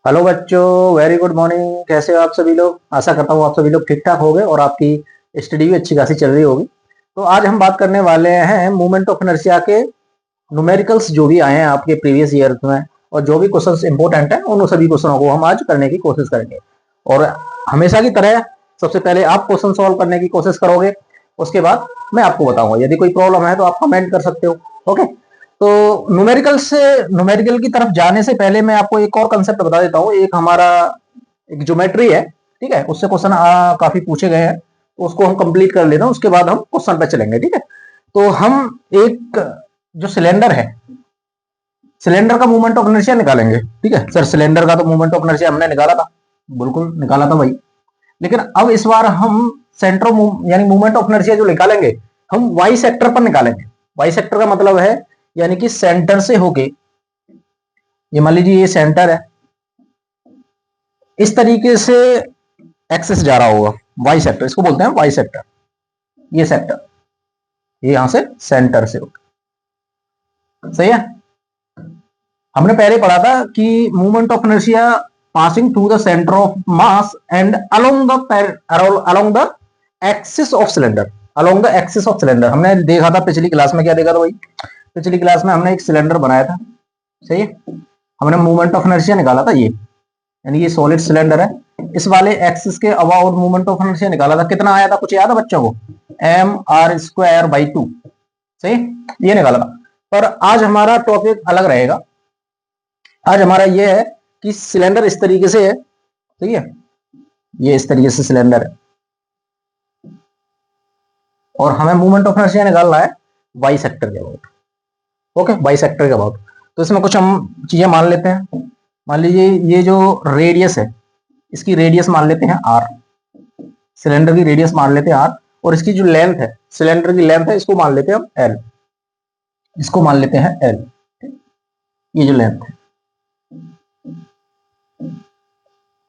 Hello बच्चों, very good morning. कैसे हो आप सभी लोग? आशा करता हूँ आप सभी लोग ठीक ठाक होंगे और आपकी स्टडी भी अच्छी खासी चल रही होगी। तो आज हम बात करने वाले हैं मोमेंट ऑफ इनर्शिया के न्यूमेरिकल्स जो भी आए हैं आपके प्रीवियस ईयर में, और जो भी क्वेश्चंस इंपॉर्टेंट हैं उन सभी क्वेश्चनों को हम आज करने की कोशिश करेंगे। और हमेशा की तरह सबसे पहले आप क्वेश्चन सॉल्व करने की कोशिश करोगे, उसके बाद मैं आपको बताऊंगा। यदि कोई प्रॉब्लम है तो आप कमेंट कर सकते हो। ओके, तो न्यूमेरिकल की तरफ जाने से पहले मैं आपको एक और कंसेप्ट बता देता हूँ। एक हमारा एक ज्योमेट्री है, ठीक है, उससे क्वेश्चन काफी पूछे गए हैं, तो उसको हम कंप्लीट कर लेते हैं, उसके बाद हम क्वेश्चन पे चलेंगे। ठीक है, तो हम एक जो सिलेंडर है, सिलेंडर का मूवमेंट ऑफ इनर्शिया निकालेंगे। ठीक है सर, सिलेंडर का तो मूवमेंट ऑफ इनर्शिया हमने निकाला था, बिल्कुल निकाला था भाई। लेकिन अब इस बार हम सेंटर यानी मूवमेंट ऑफ इनर्शिया जो निकालेंगे, हम वाई सेक्टर पर निकालेंगे। वाई सेक्टर का मतलब है यानी कि सेंटर से होके, ये मान लीजिए ये सेंटर है, इस तरीके से एक्सेस जा रहा होगा, वाई सेक्टर इसको बोलते हैं, वाई सेक्टर। ये सेक्टर ये यहां से सेंटर से होगा, सही है। हमने पहले पढ़ा था कि movement of inertia passing through the centre of mass and along the axis of cylinder, along the axis of cylinder. हमने देखा था पिछली क्लास में, क्या देखा था भाई? पिछली क्लास में हमने एक सिलेंडर बनाया था, सही है। हमने मूवमेंट ऑफ इनर्शिया निकाला था, ये यानी ये सॉलिड सिलेंडर है, इस वाले एक्सिस के अबाउट मूवमेंट ऑफ इनर्शिया निकाला था। कितना आया था, कुछ याद है बच्चों को? mr²/2, सही, ये निकाला था। पर आज हमारा टॉपिक अलग रहेगा। आज हमारा ये है कि सिलेंडर इस तरीके से है, ठीक है, ये इस तरीके से सिलेंडर है, और हमें मूवमेंट ऑफ इनर्शिया निकालना है वाई सेक्टर के अबाउट। ओके, वाई सेक्टर के अबाउट। तो इसमें कुछ हम चीजें मान लेते हैं। मान लीजिए ये जो रेडियस है, इसकी रेडियस मान लेते हैं आर, सिलेंडर की रेडियस मान लेते हैं आर, और इसकी जो लेंथ है, सिलेंडर की लेंथ है, इसको मान लेते हैं हम एल, इसको मान लेते हैं एल। ये जो लेंथ है,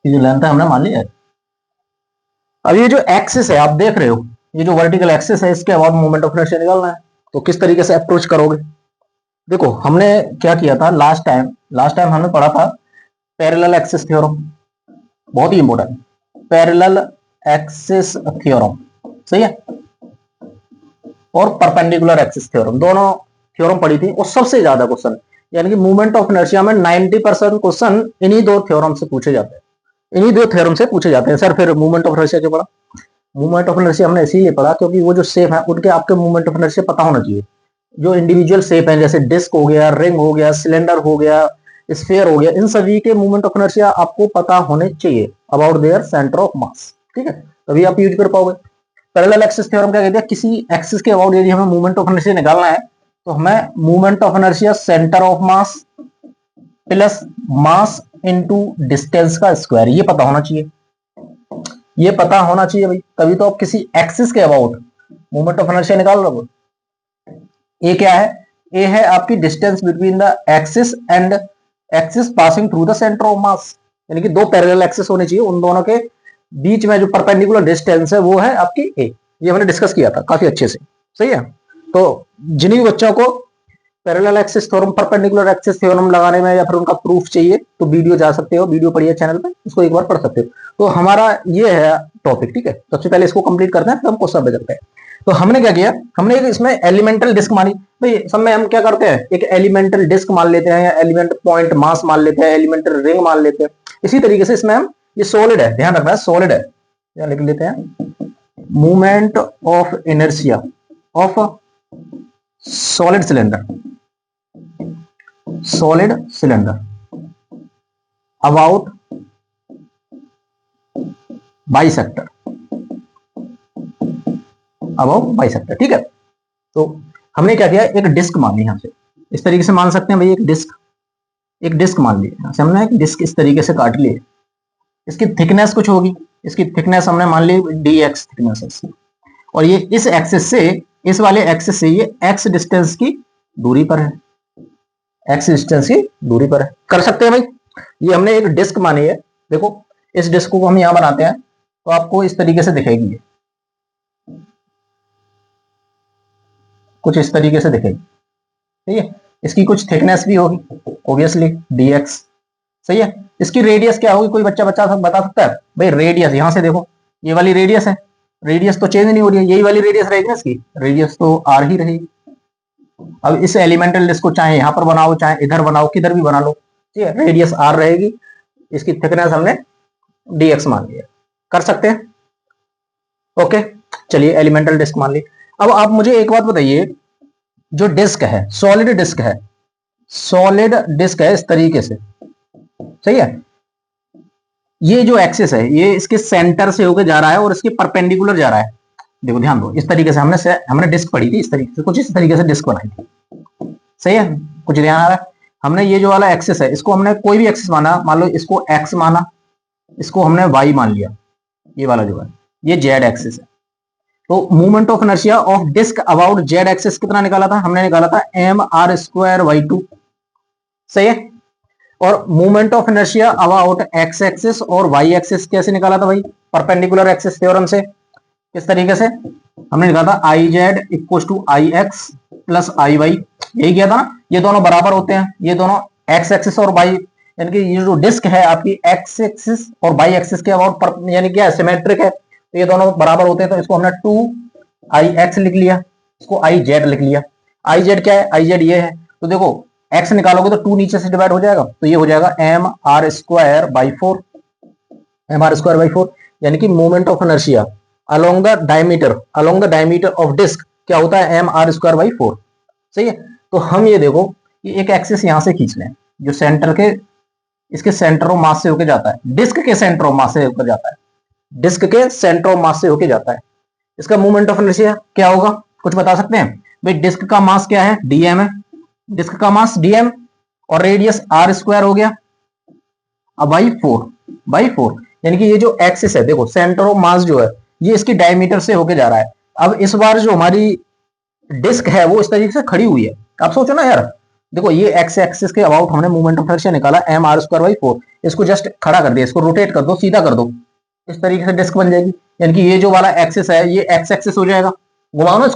ये जो लेंथ है हमने मान लिया। अब ये जो एक्सिस है आप देख रहे हो, ये जो वर्टिकल एक्सिस है, इसके अबाउट मोमेंट ऑफ इनर्शिया निकालना है। तो किस तरीके से अप्रोच करोगे? देखो हमने क्या किया था लास्ट टाइम हमने पढ़ा था पैरेलल एक्सिस थ्योरम, बहुत ही इंपॉर्टेंट, पैरेलल एक्सिस थ्योरम, सही है, और परपेंडिकुलर एक्सिस थ्योरम, दोनों थ्योरम पढ़ी थी। और सबसे ज्यादा क्वेश्चन यानी कि मूवमेंट ऑफ इनर्शिया में 90% क्वेश्चन इन्हीं दो थ्योरम से पूछे जाते हैं, इन्हीं दो थ्योरम से पूछे जाते हैं। सर फिर मूवमेंट ऑफ इनर्शिया क्यों पढ़ा? मूवमेंट ऑफ इनर्शिया हमने इसीलिए पढ़ा क्योंकि वो जो शेप है उनके आपके मूवमेंट ऑफ इनर्शिया पता होना चाहिए। जो इंडिविजुअल शेप है, जैसे डिस्क हो गया, रिंग हो गया, सिलेंडर हो गया, स्फीयर हो गया, इन सभी के मूवमेंट ऑफ इनर्शिया आपको पता होने चाहिए अबाउट देयर सेंटर ऑफ मास, ठीक है, तभी आप यूज कर पाओगे। पैरेलल एक्सिस थ्योरम क्या कहते हैं? किसी एक्सिस के अबाउट यदि हमें मूवमेंट ऑफ इनर्शिया निकालना है तो हमें movement of inertia centre of mass plus mass into distance का स्क्वायर, ये पता होना चाहिए, ये पता होना चाहिए भाई, तभी तो आप किसी एक्सिस के अबाउट मूवमेंट ऑफ इनर्शिया निकाल रहे हो। ए क्या है? ए है आपकी distance between the axis and axis passing through the centre of mass, यानी कि दो पैरेलल एक्सिस होने चाहिए, उन दोनों के बीच में जो परपेंडिकुलर डिस्टेंस है वो है आपकी ए। ये हमने डिस्कस किया था काफी अच्छे से, सही है। तो जिन्हीं बच्चों को parallel axis theorem, perpendicular axis theorem लगाने में या फिर उनका प्रूफ चाहिए तो वीडियो जा सकते हो, वीडियो पढ़िए चैनल पे, उसको एक बार पढ़ सकते हो। तो हमारा ये है टॉपिक, ठीक है। सबसे पहले इसको कंप्लीट करते हैं, फिर हम क्वेश्चन पे चलते हैं। तो हमने क्या किया, हमने इसमें एलिमेंटल डिस्क मानी भाई। सब में हम क्या करते हैं, एक एलिमेंटल डिस्क मान लेते हैं, या एलिमेंट पॉइंट मास मान लेते हैं, एलिमेंटल रिंग मान लेते हैं। इसी तरीके से इसमें हम, ये सॉलिड है, ध्यान रखना है सॉलिड है, यहाँ लिख लेते हैं movement of inertia of solid cylinder, solid cylinder about bisector, about bisector, ठीक है। तो हमने क्या किया, एक डिस्क मान ली, यहां से इस तरीके से मान सकते हैं भाई, एक डिस्क मान ली, यहां से हमने एक डिस्क इस तरीके से काट ली। इसकी थिकनेस कुछ होगी, इसकी थिकनेस हमने मान ली dx थिकनेस है इसकी, और ये इस एक्सिस से, इस वाले एक्सिस से ये x डिस्टेंस की दूरी पर है, x डिस्टेंस की दूरी पर है। कर सकते हैं भाई। ये हमने एक डिस्क मानी है, देखो इस डिस्क को हम यहां बनाते हैं तो आपको इस तरीके से दिखेगी, कुछ इस तरीके से दिखेगी, ठीक है। इसकी कुछ थिकनेस भी होगी ऑब्वियसली dx, सही है। इसकी रेडियस क्या होगी, कोई बच्चा बता सकता है भाई? रेडियस यहां से देखो, ये वाली रेडियस है, रेडियस तो चेंज नहीं हो रही है, यही वाली रेडियस रहेगी ना इसकी, रेडियस तो आर ही रहेगी। अब इस एलिमेंटल डिस्क को चाहे यहां पर बनाओ चाहे इधर बनाओ, किधर भी बना लो, ठीक है, रेडियस आर रहेगी, इसकी थिकनेस हमने dx मान लिया, कर सकते हैं। ओके, चलिए एलिमेंटल डिस्क मान ली। अब आप मुझे एक बात बताइए, जो डिस्क है, सॉलिड डिस्क है, सॉलिड डिस्क है इस तरीके से, सही है, ये जो एक्सिस है ये इसके सेंटर से होकर जा रहा है और इसके परपेंडिकुलर जा रहा है। देखो ध्यान दो, इस तरीके से हमने डिस्क पढ़ी थी, इस तरीके से, कुछ इस तरीके से डिस्क बनाई थी, सही है, कुछ ध्यान आ रहा है? हमने ये जो वाला एक्सिस है इसको हमने कोई भी एक्सिस माना, मान लो इसको एक्स माना, इसको हमने वाई मान लिया, ये वाला जो है ये जेड एक्सिस है। तो movement of inertia of disc about Z axis कितना निकाला था? हमने निकाला था M R square Y two, सही है। और movement of inertia about X axis और वाई एक्सिस कैसे निकाला था भाई? परपेंडिकुलर एक्सिस थ्योरम से। किस तरीके से? हमने निकाला था I Z equal to I X plus I Y, यही किया था ना, ये दोनों बराबर होते हैं, ये दोनों एक्स एक्सिस और वाई, यानी कि ये जो डिस्क है आपकी एक्स एक्सिस और वाई एक्सिस के अबाउट यानी क्या सिमेट्रिक है, तो ये दोनों बराबर होते हैं, तो इसको हमने 2 लिख लिया, इसको आई जेड लिख लिया। आई जेड क्या है? आई जेड ये है, तो देखो एक्स निकालोगे तो 2 नीचे से डिवाइड हो जाएगा, तो ये हो जाएगा M R square by 4, M R square by 4, यानी कि movement of inertia along the diameter of disc क्या होता है? एम आर स्क्वायर बाई 4, सही है। तो हम ये देखो कि एक एक्सिस यहां से खींच लें जो सेंटर के, इसके सेंटर ऑफ मास से होकर जाता है, डिस्क के सेंटर ऑफ मास से होकर जाता है, डिस्क के सेंटर ऑफ मास से होकर जाता है, इसका मूवमेंट ऑफ इनर्शिया क्या होगा? कुछ बता सकते हैं भाई? डिस्क का मास क्या है? डीएम है, डिस्क का मास डीएम, और रेडियस आर स्क्वायर हो गया, अब बाई 4, यानी कि ये जो एक्सिस है देखो, सेंटर ऑफ मास जो है ये इसकी डायमीटर से होके जा रहा है। अब इस बार जो हमारी डिस्क है वो इस तरीके से खड़ी हुई है, आप सोचो ना यार, देखो ये एक्स एक्सिस के अबाउट हमने मूवमेंट ऑफ इनर्शिया निकाला एम आर स्क्वायर बाई 4, इसको जस्ट खड़ा कर दिया, इसको रोटेट कर दो, सीधा कर दो, इस तरीके से डिस्क बन जाएगी, यानी कि ये जो वाला एक्सिस है ये एक्स एक्सिस हो जाएगा, घुमाओ ना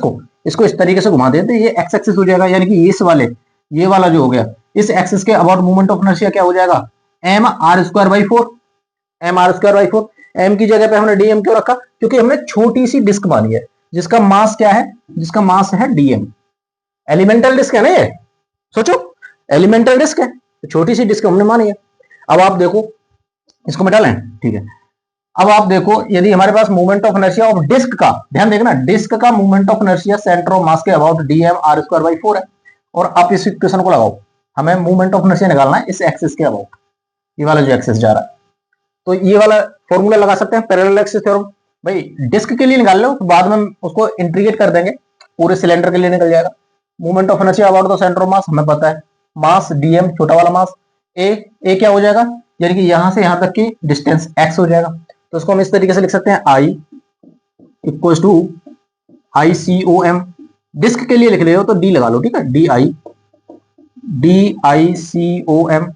इसको इस तरीके से घुमा देते, ये एक्स एक्सिस हो जाएगा, यानी कि इस वाले, ये वाला जो हो गया, इस एक्सिस के अबाउट मूवमेंट ऑफ इनर्शिया क्या हो जाएगा? M R square by 4, M R square by 4, M की जगह पे हमने डीएम क्यों रखा? क्योंकि हमने छोटी सी डिस्क मानी है जिसका मास क्या है? जिसका मास है डीएम, एलिमेंटल डिस्क है ना ये, सोचो एलिमेंटल डिस्क है, तो छोटी सी डिस्क हमने मानी है। अब आप देखो, इसको मिटा लें, ठीक है। अब आप देखो यदि हमारे पास movement of inertia of disc का, ध्यान देखना, डिस्क का movement of inertia centre of mass के about DM R square by 4 है, और आप इस इक्वेशन को लगाओ, हमें मूवमेंट ऑफ इनर्शिया निकालना है इस एक्सिस के अबाउट, ये वाला जो एक्सिस जा रहा है, तो ये वाला फॉर्मूला लगा सकते हैं, पैरेलल एक्सिस थ्योरम। भाई डिस्क के लिए निकाल लो, तो बाद में उसको इंटीग्रेट कर देंगे, पूरे सिलेंडर के लिए निकल जाएगा। Movement of inertia about the centre of मास हमें पता है, मास डीएम छोटा वाला मास, ए क्या हो जाएगा? यानी कि यहां से यहां तक की डिस्टेंस एक्स हो जाएगा, तो उसको हम इस तरीके से लिख सकते हैं I equal to I C O M, disc के लिए लिख रहे हो तो डी लगा लो, ठीक है, D I C O M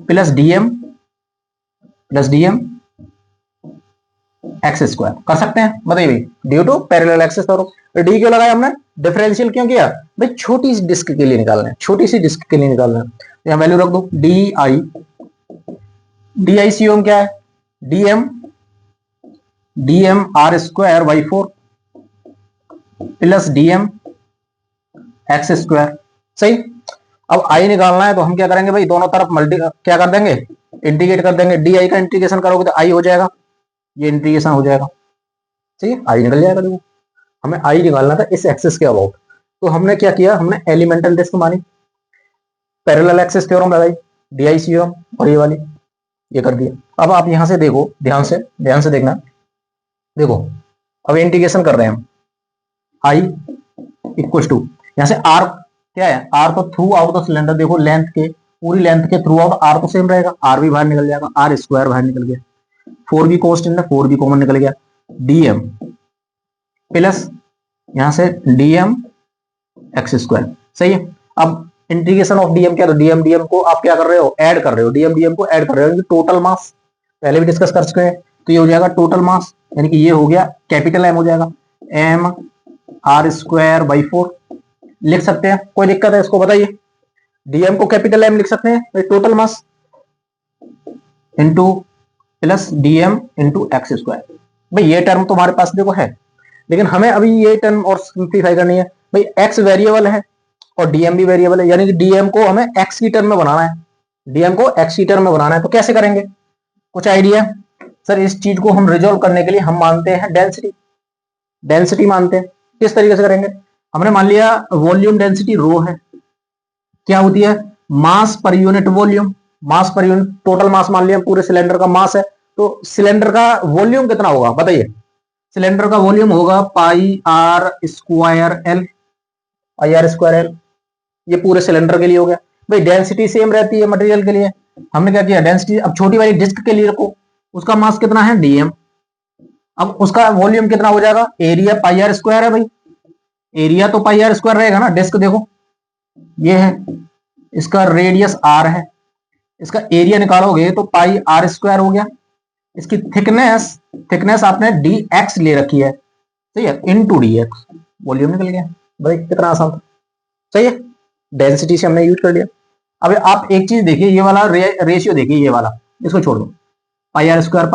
plus DM X square, कर सकते हैं, बताइए भाई, due to parallel axis theorem. D क्यों लगाया हमने? डिफरेंशियल क्यों किया भाई? छोटी सी डिस्क के लिए निकालना है, छोटी सी डिस्क के लिए निकालना है, तो यहां वैल्यू रख दो, डी आई सी ओम क्या है? DM R square by 4 plus DM X square, सही। अब आई निकालना है तो हम क्या करेंगे भाई? दोनों तरफ क्या कर देंगे? इंटीग्रेट कर देंगे, डी आई का इंटीग्रेशन करोगे तो आई हो जाएगा, ये इंटीग्रेशन हो जाएगा, ठीक है, आई निकल जाएगा। देखो हमें आई निकालना था इस एक्सिस के अबाउट, तो हमने क्या किया? हमने एलिमेंटल डिस्क मानी, पैरेलल एक्सिस थ्योरम लगाई, डीआईसीओम, और ये वाली ये कर दिया। अब आप यहां से देखो, ध्यान से देखना, देखो अब इंटीग्रेशन कर रहे हैं हम, आई इक्वल टू, यहां से आर क्या है? आर तो थ्रू आउट द सिलेंडर, देखो लेंथ के, पूरी लेंथ के थ्रू आउट आर तो सेम रहेगा, आर भी बाहर निकल जाएगा, आर स्क्वायर बाहर निकल गया, 4 भी कॉन्स्टेंट है, 4 भी कॉमन निकल गया, डीएम प्लस यहां से डीएम एक्स स्क्वायर, सही है। अब इंटीग्रेशन ऑफ डीएम क्या? तो डीएम को आप क्या कर रहे हो? ऐड कर रहे हो, डीएम को ऐड कर रहे हो, टोटल मास पहले भी डिस्कस कर चुके हैं, तो ये हो जाएगा टोटल मास, यानी कि ये हो गया कैपिटल एम हो जाएगा, एम आर स्क्वायर बाई 4 लिख सकते हैं, कोई दिक्कत है इसको बताइए? डीएम को कैपिटल एम लिख सकते हैं, total mass into plus D M into X square. भाई ये टर्म तो हमारे पास देखो है, लेकिन हमें अभी ये टर्म और सिंप्लीफाई करनी है। भाई एक्स वेरिएबल है और डीएम भी वेरिएबल है, यानी कि डीएम को हमें एक्स की टर्म में बनाना है, डीएम को एक्स की टर्म में बनाना है। तो कैसे करेंगे, कुछ आइडिया? सर इस चीज को हम रिजोल्व करने के लिए हम मानते हैं डेंसिटी, डेंसिटी मानते हैं। किस तरीके से करेंगे, हमने मान लिया वॉल्यूम डेंसिटी रो है, क्या होती है, मास पर यूनिट वॉल्यूम, मास पर यूनिट टोटल मास मान लिया पूरे सिलेंडर का मास है, तो सिलेंडर का वॉल्यूम कितना होगा बताइए, सिलेंडर का वॉल्यूम होगा pi R square L, pi R square L, ये पूरे सिलेंडर के लिए हो गया। भाई डेंसिटी सेम रहती है मटेरियल के लिए, हमने क्या किया डेंसिटी अब छोटी वाली डिस्क के लिए रखो, उसका मास कितना है डीएम, अब उसका वॉल्यूम कितना हो जाएगा, एरिया पाई आर स्क्वायर है, भाई एरिया तो पाई आर स्क्वायर रहेगा ना, डिस्क देखो ये है, इसका रेडियस आर है, इसका एरिया निकालोगे तो पाई आर स्क्वायर हो गया, इसकी थिकनेस, थिकनेस आपने डी एक्स ले रखी है, सही है, इनटू डी एक्स, वॉल्यूम निकल गया। भाई कितना आसान था, सही है, डेंसिटी से हमने यूज कर लिया। अब आप एक चीज देखिए, ये वाला रेशियो देखिए, ये वाला, इसको छोड़ दो, पाई आर स्क्वायर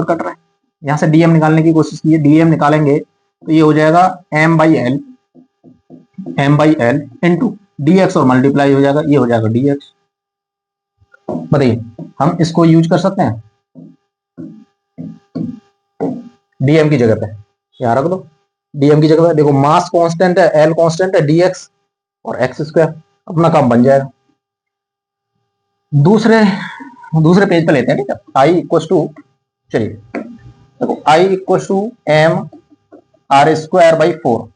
कट रहा है, यहां से डीएम निकालने की कोशिश की है, डीएम निकालेंगे तो ये हो जाएगा M by L into D X और मल्टीप्लाई हो जाएगा, ये हो जाएगा डी एक्स। बताइए हम इसको यूज कर सकते हैं डीएम की जगह पे, यहां रख दो डीएम की जगह पे, देखो मास कांस्टेंट है, एल कांस्टेंट है, डीएक्स और एक्स स्क्वायर, अपना काम बन जाएगा। दूसरे दूसरे पेज पे लेते हैं, ठीक है, आई इक्वल टू, चलिए देखो I equal to M R square by 4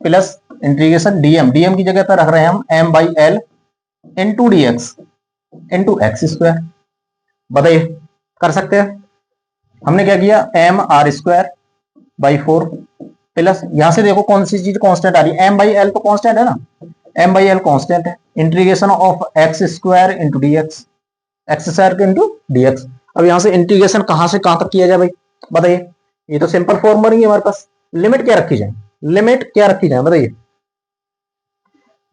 plus integration DM, DM की जगह पर रख रहे हैं हम M by L into D X into X square. बताइए कर सकते हैं, हमने क्या किया M R square by 4 plus, यहां से देखो कौन सी चीज कांस्टेंट आ रही है, एम बाई एल तो कांस्टेंट है ना, एम बाई एल कांस्टेंट है, integration of x square into D x, x square into D x. अब यहां से इंटीग्रेशन कहां से कहां तक किया जाए भाई, बताइए, ये तो सिंपल फॉर्म ही है हमारे पास, लिमिट क्या रखी जाए, लिमिट क्या रखी जाए बताइए,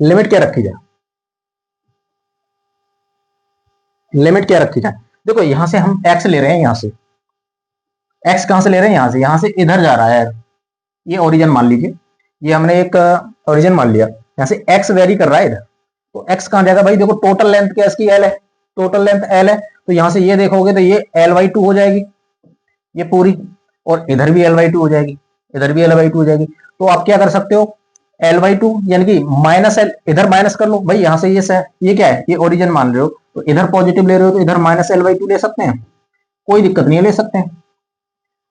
लिमिट क्या रखी जाए, लिमिट क्या रखी जाए, देखो यहां से हम एक्स ले रहे हैं, यहां से एक्स कहां से ले रहे हैं, यहां से इधर जा रहा है, ये ओरिजिन मान लीजिए, ये हमने एक ओरिजिन मान लिया, यहां से एक्स वेरी कर रहा है इधर, तो एक्स कहां जाएगा भाई, देखो टोटल लेंथ क्या इसकी एल है, टोटल लेंथ एल है, तो यहां से ये देखोगे तो ये एल बाई 2 हो जाएगी ये पूरी, और इधर भी एल बाई 2 हो जाएगी, इधर भी एल बाई 2 हो जाएगी। तो आप क्या कर सकते हो, एल बाई 2 यानी कि माइनस एल, इधर माइनस कर लो भाई, यहां से ये क्या है, ये ओरिजिन मान रहे हो, तो इधर पॉजिटिव ले रहे हो तो इधर माइनस एल बाई 2 ले सकते हैं, कोई दिक्कत नहीं है, ले सकते हैं,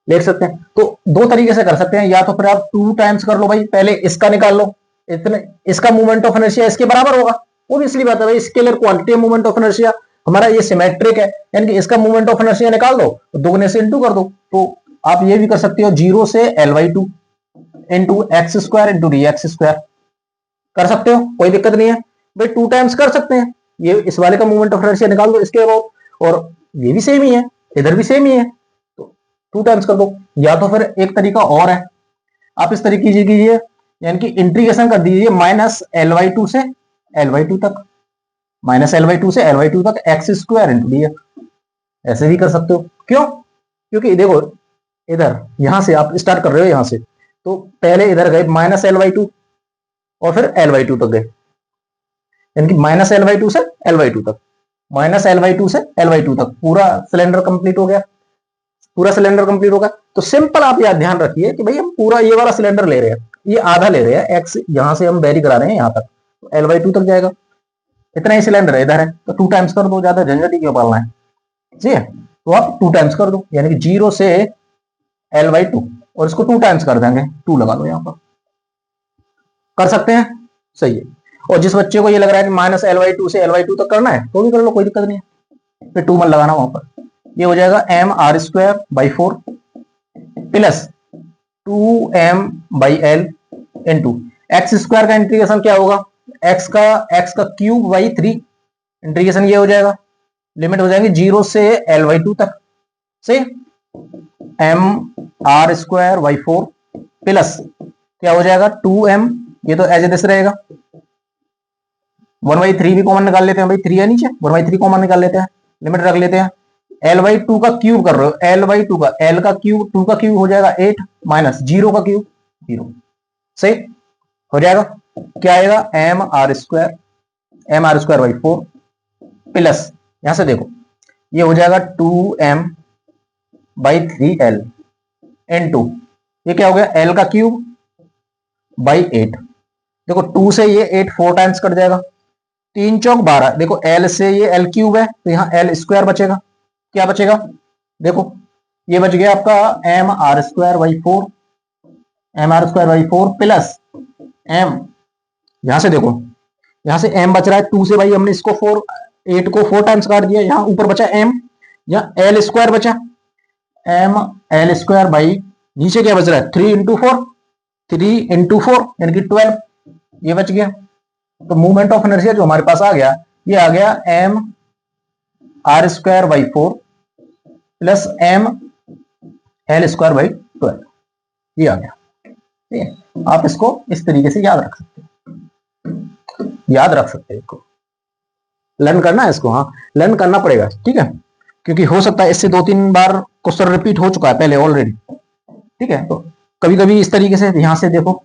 ले सकते हैं। तो दो तरीके से कर सकते हैं, या तो फिर आप 2 टाइम्स कर लो भाई, पहले इसका निकाल लो, इतने इसका मूवमेंट ऑफ इनर्शिया इसके बराबर होगा, वो इसलिए बात है भाई, scalar quantity movement of inertia हमारा ये सिमेट्रिक है, यानी कि इसका मूवमेंट ऑफ इनर्शिया निकाल दो, तो दोगुने से इंटू कर दो, तो आप ये भी कर सकते हो 0 से L by 2 into X square into D x square, कर सकते हो, कोई दिक्कत नहीं है भाई, 2 टाइम्स कर सकते हैं, ये इस वाले का मूवमेंट ऑफ इनर्शिया निकाल दो इसके अबाउट, और ये भी सेम ही है, इधर भी सेम ही है, तो 2 टाइम्स कर दो। या तो फिर एक तरीका और है, आप इस तरीके कीजिए, यानी कि इंटीग्रेशन कर दीजिए माइनस एल बाई 2 से एल बाई 2 तक, माइनस एल बाई 2 से एल बाई 2 तक x square into D x, ऐसे भी कर सकते हो। क्यों, क्योंकि देखो इधर यहां से आप स्टार्ट कर रहे हो यहां से, तो पहले इधर गए माइनस एल बाई 2 और फिर एल बाई 2 तक गए, यानी कि माइनस एल बाई 2 से एल बाई 2 तक, माइनस एल बाई 2 से एल बाई 2 तक, पूरा सिलेंडर कंप्लीट हो गया, पूरा सिलेंडर कंप्लीट होगा। तो सिंपल आप याद ध्यान रखिए कि भाई हम पूरा ये वाला सिलेंडर ले रहे हैं, ये आधा ले रहे हैं, एक्स यहां से हम वेरी करा रहे हैं यहां तक, तो एल बाई 2 तक जाएगा, इतना ही सिलेंडर है इधर है, तो 2 टाइम्स कर दो, ज्यादा झंझट ही क्यों पालना है, ठीक है, तो आप 2 टाइम्स कर दो, यानी कि 0 से एल बाई 2, और इसको 2 टाइम्स कर देंगे, 2 लगा दो यहां पर, कर सकते हैं, सही है। और जिस बच्चे को ये लग रहा है कि माइनस एल बाई 2 से एल बाई 2 तक करना है, तो भी कर लो, कोई दिक्कत नहीं है, फिर 2 मत लगाना वहां पर, ये हो जाएगा M R square by 4 plus 2m by L into X square का इंटीग्रेशन क्या होगा, एक्स का क्यूब बाई 3, इंटीग्रेशन ये हो जाएगा, लिमिट हो जाएंगे 0 से एल बाई 2 तक, से M R square by 4 plus क्या हो जाएगा 2m, ये तो एज दिस रहेगा, 1/3 भी कॉमन निकाल लेते हैं भाई, 3 है नीचे, 1/3 कॉमन निकाल लेते हैं, लिमिट रख लेते हैं, एल बाई टू का क्यूब कर रहे हो, एल बाई टू का, एल का क्यूब, टू का क्यूब हो जाएगा 8 माइनस जीरो का क्यूब 0, सही हो जाएगा। क्या आएगा, M R square by 4 plus, यहां से देखो ये हो जाएगा 2m/3l इनटू, ये क्या हो गया, एल का क्यूब बाई 8। देखो 2 से ये 8 4 टाइम्स कट जाएगा, 3 चौक 12। देखो एल से ये एल क्यूब है तो यहाँ एल स्क्वायर बचेगा, क्या बचेगा, देखो ये बच गया आपका M R square by 4, plus M, यहां से देखो यहां से एम बच रहा है 2 से, भाई हमने इसको 4 8 को 4 टाइम्स काट दिया, यहाँ ऊपर बचा एम, यहाँ एल स्क्वायर बचा, एम एल स्क्वायर बाई, नीचे क्या बच रहा है 3 इंटू फोर यानी कि 12, ये बच गया। तो मूवमेंट ऑफ इनर्शिया जो हमारे पास आ गया, ये आ गया mr²/4 प्लस ml²/12, ये आ गया। ठीक है, आप इसको इस तरीके से याद रख सकते हैं, इसको लर्न करना है, इसको हाँ लर्न करना पड़ेगा, ठीक है, क्योंकि हो सकता है इससे 2-3 बार क्वेश्चन रिपीट हो चुका है पहले ऑलरेडी। ठीक है, तो कभी कभी इस तरीके से, यहां से देखो,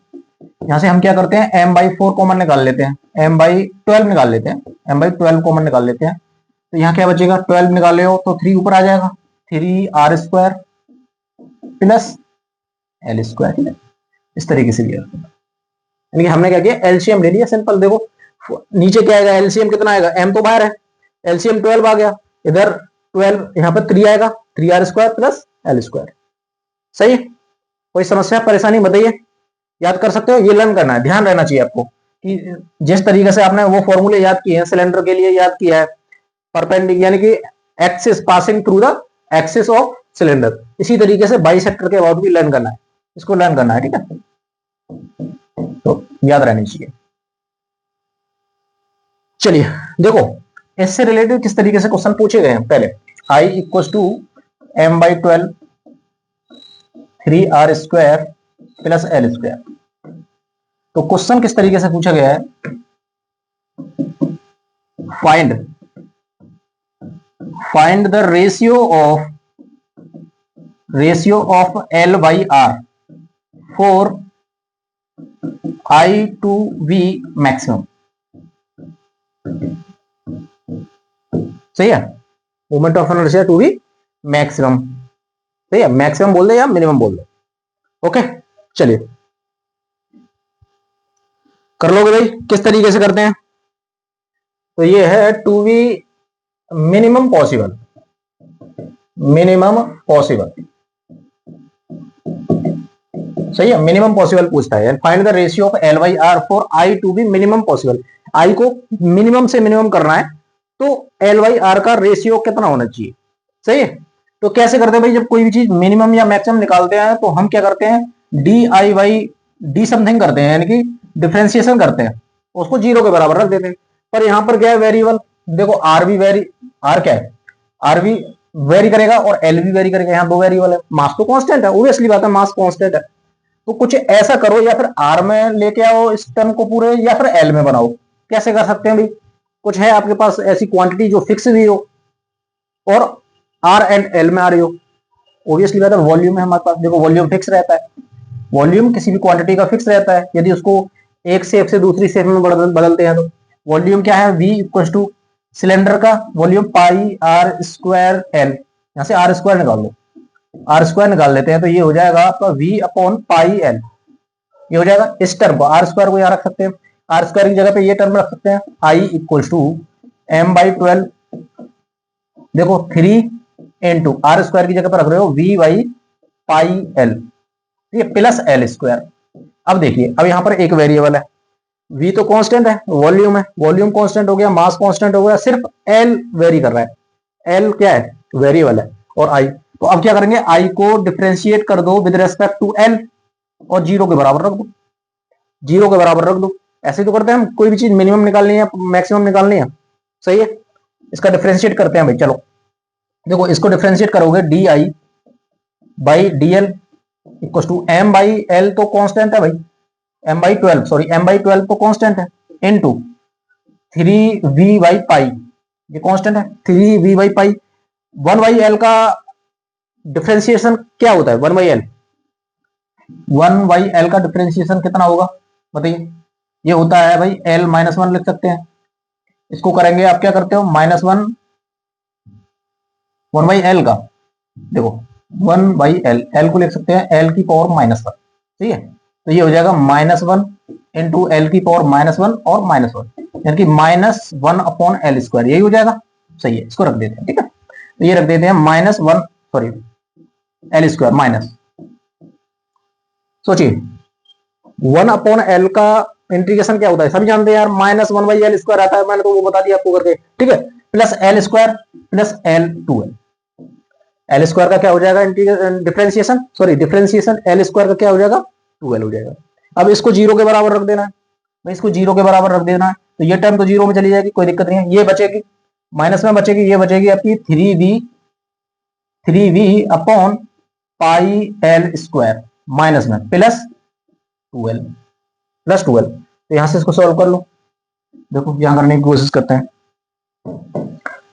यहां से हम क्या करते हैं, m/4 कॉमन निकाल लेते हैं, m/12 निकाल लेते हैं, m/12 कॉमन निकाल लेते हैं, तो यहाँ क्या बचेगा, 12 निकाले हो तो 3 ऊपर आ जाएगा, 3r² प्लस l², इस तरीके से लिया। यानी कि हमने क्या किया, एलसीएम ले लिया सिंपल। देखो नीचे क्या आएगा, एलसीएम कितना आएगा, m तो बाहर है, एलसीएम 12 आ गया, इधर 12, यहाँ पर 3 आएगा, 3r² प्लस l², सही है। कोई समस्या परेशानी बताइए, याद कर सकते हो, ये लर्न करना है, ध्यान रहना चाहिए आपको कि जिस तरीके से आपने वो फॉर्मूले याद किए हैं सिलेंडर के लिए याद किया है, परपेंडिकुलर यानी कि axis passing through the axis of cylinder, इसी तरीके से बाइसेक्टर के अबाउट भी लर्न करना है, इसको लर्न करना है, ठीक है, तो याद रहनी चाहिए। चलिए देखो इससे रिलेटेड किस तरीके से क्वेश्चन पूछे गए हैं, पहले I = m/12 3r² plus l², तो क्वेश्चन किस तरीके से पूछा गया है, find the ratio of l/r for I to V maximum, सही है, moment of inertia to be maximum, सही है, मैक्सिमम बोल दे या मिनिमम बोल दे, ओके। चलिए कर लोगे भाई, किस तरीके से करते हैं, तो ये है टू बी मिनिमम पॉसिबल, सही है, मिनिमम पॉसिबल पूछता है, find the ratio of l/r for I to be minimum possible, I को मिनिमम से मिनिमम करना है, तो l/r का रेशियो कितना होना चाहिए, सही है। तो कैसे करते हैं भाई, जब कोई भी चीज मिनिमम या मैक्सिमम निकालते हैं तो हम क्या करते हैं, डी समथिंग करते हैं, यानी कि डिफरेंशिएशन करते हैं, उसको 0 के बराबर रख देते हैं। पर यहां पर क्या है, वेरिएबल, देखो आर क्या है, आर भी वेरी करेगा और एल भी वेरी करेगा, यहाँ 2 वेरिएबल है, मास तो कांस्टेंट है, ऑब्वियसली बात है, मास कांस्टेंट है, तो कुछ ऐसा करो, या फिर आर में लेके आओ इस टर्म को पूरे, या फिर एल में बनाओ, कैसे कर सकते हैं भाई, कुछ है आपके पास ऐसी क्वांटिटी जो फिक्स भी हो और आर एंड एल में आ रही हो, ऑब्वियसली बात है, वॉल्यूम है हमारे पास, देखो वॉल्यूम फिक्स रहता है, वॉल्यूम किसी भी क्वांटिटी का फिक्स रहता है, यदि उसको एक शेप से दूसरी शेप में बदलते हैं तो वॉल्यूम क्या है, V = सिलेंडर का वॉल्यूम πr² l, यहां से r² निकाल लो, r² निकाल लेते हैं, तो ये हो जाएगा आपका V/πl, ये हो जाएगा, इस टर्म को r² को यहां रख सकते हैं, r² की जगह पे ये टर्म रख सकते हैं, I = m/12, देखो 3 इंटू r² की जगह पर रख रहे हो V/πl, ये प्लस l²। अब देखिए, अब यहां पर एक वेरिएबल है, V तो कांस्टेंट है, वॉल्यूम है, वॉल्यूम कांस्टेंट हो गया, मास कांस्टेंट हो गया, सिर्फ L वेरी कर रहा है, L क्या है, वेरिएबल है, और I, तो अब क्या करेंगे, I को डिफरेंशिएट कर दो विद रेस्पेक्ट टू L और 0 के बराबर रख दो, 0 के बराबर रख दो, ऐसे तो करते हैं हम, कोई भी चीज मिनिमम निकालनी है मैक्सिमम निकालनी है, सही है, इसका डिफरेंशिएट करते हैं भाई। चलो देखो इसको डिफरेंशिएट करोगे, di/dl = m/l तो कांस्टेंट है भाई, m/12 तो कांस्टेंट है, इनटू 3v/π, ये कांस्टेंट है, 3v/π, 1/l का डिफरेंशिएशन क्या होता है? 1/l, 1/l का डिफरेंशिएशन कितना होगा बताइए? ये होता है भाई l-1 लिख सकते हैं। इसको करेंगे, आप क्या करते हो, -1 का, देखो 1/l, l को लिख सकते हैं l की पावर -1, ठीक है? तो ये हो जाएगा -1 इंटू l की पावर -1 और -1, यानी कि -1/l², यही हो जाएगा। सही है, इसको रख देते हैं, ठीक है? तो ये रख देते हैं -1, सॉरी, l² माइनस, सोचिए 1/l का इंटीग्रेशन क्या होता है, सभी जानते हैं यार, -1/l² आता है, मैंने तो वो बता दिया आपको करके, ठीक है? Plus l² plus l2l, l² का क्या हो जाएगा डिफरेंशिएशन, सॉरी डिफरेंशिएशन, l² का क्या हो जाएगा, 2l हो जाएगा। अब इसको 0 के बराबर रख देना है, तो इसको 0 के बराबर रख देना है, तो ये टर्म तो 0 में चली जाएगी, कोई दिक्कत नहीं है। ये बचेगी, माइनस में बचेगी, ये बचेगी आपकी 3v/πl² माइनस में प्लस 2l, तो यहां से इसको सॉल्व कर लो। देखो यहां करने की कोशिश करते हैं।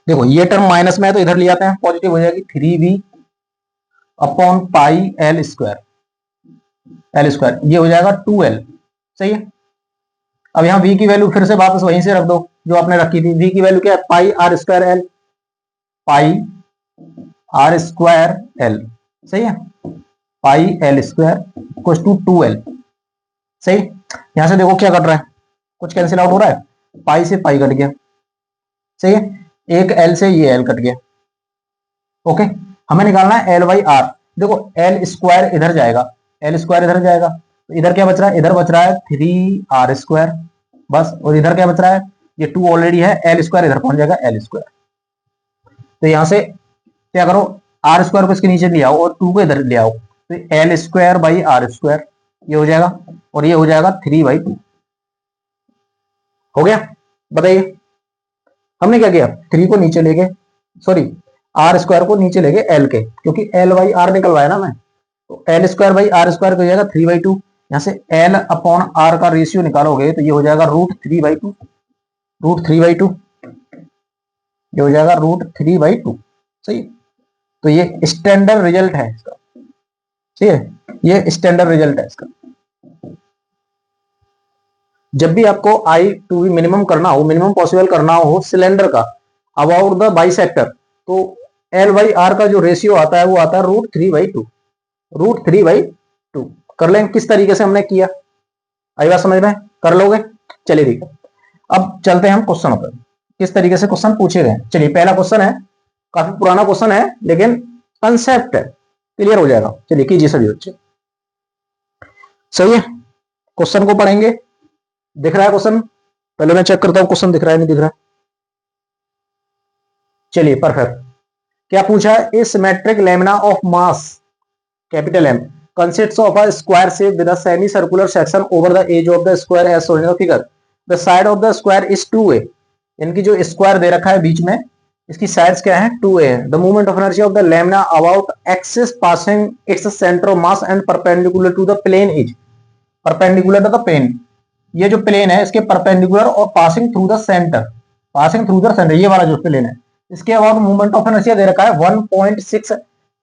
देखो ये टर्म माइनस में है तो इधर ले आते हैं, पॉजिटिव हो जाएगी 3v/πl², ये हो जाएगा 2l, सही है? अब यहाँ v की वैल्यू फिर से वापस वहीं से रख दो जो आपने रखी थी। v की वैल्यू क्या है, πr²l, πr²l, सही है? πl² 2l, सही। यहां से देखो क्या कट रहा है, कुछ कैंसिल आउट हो रहा है, पाई से पाई कट गया, सही है? एक l से ये l कट गया, ओके। हमें निकालना है l/r। देखो l² इधर जाएगा, l² इधर जाएगा, तो इधर क्या बच रहा है, इधर बच रहा है 3r², बस। और इधर क्या बच रहा है, ये 2 ऑलरेडी है, l² इधर पहुंच जाएगा, l²। तो यहां से क्या करो, r² को इसके नीचे ले आओ और 2 को इधर ले आओ, तो l²/r², ये हो जाएगा, और ये हो जाएगा 3/2, हो गया? बताइए हमने क्या किया, 3 को नीचे लेके, सॉरी r² को नीचे लेके l के, क्योंकि l/r निकलवाया ना मैं, तो l²/r² हो जाएगा 3/2। यहां से l/r का रेशियो निकालोगे तो ये हो जाएगा √3/2, ये हो जाएगा √3/2, सही। तो ये स्टैंडर्ड रिजल्ट है इसका, ठीक है? ये स्टैंडर्ड रिजल्ट है इसका। जब भी आपको I2V मिनिमम करना हो, मिनिमम पॉसिबल करना हो सिलेंडर का अबाउट द बाइसेक्टर, तो l/r का जो रेशियो आता है वो आता है √3/2। कर लेंगे, किस तरीके से हमने किया, आई बात समझ में, कर लोगे? चलिए ठीक है, अब चलते हैं हम क्वेश्चन पर, किस तरीके से क्वेश्चन पूछे गए। चलिए पहला क्वेश्चन है, काफी पुराना क्वेश्चन है लेकिन कंसेप्ट है, क्लियर हो जाएगा। चलिए कीजिए सभी बच्चे, सही है? क्वेश्चन को पढ़ेंगे, दिख रहा है क्वेश्चन? पहले मैं चेक करता हूं क्वेश्चन दिख रहा है नहीं दिख रहा है। चलिए परफेक्ट। क्या पूछा है, a symmetric lamina of mass capital M consists of a square shape with a semi-circular section over the edge of the square as shown in the figure. The side of the square is 2a, इनकी जो square दे रखा है बीच में, इसकी sides क्या है, 2a है। The moment of inertia of the lamina about axis passing its center of mass and perpendicular to the plane is, perpendicular to the plane, ये जो प्लेन है इसके परपेंडिकुलर और पासिंग थ्रू द सेंटर, ये वाला जो plane है, इसके अबाउट मूवमेंट ऑफ इनर्शिया दे रखा है 1.6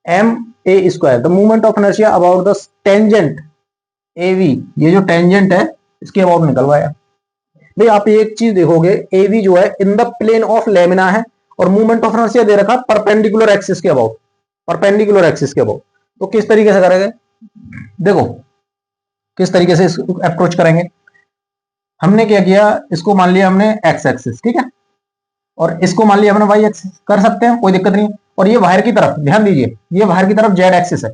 ma²। The movement of inertia about the tangent AV, ये जो टेंजेंट है इसके अबाउट निकलवाया। भाई आप एक चीज देखोगे, AV जो है in the plane of lamina है और मूवमेंट ऑफ इनर्शिया दे रखा है परपेंडिकुलर एक्सिस के अबाउट, तो किस तरीके से करेंगे, देखो किस तरीके से अप्रोच करेंगे। हमने क्या किया, इसको मान लिया हमने x एक्सिस, ठीक है, और इसको मान लिया हमने y एक्सिस, कर सकते हैं कोई दिक्कत नहीं। और ये बाहर की तरफ ध्यान दीजिए, ये बाहर की तरफ z एक्सिस है,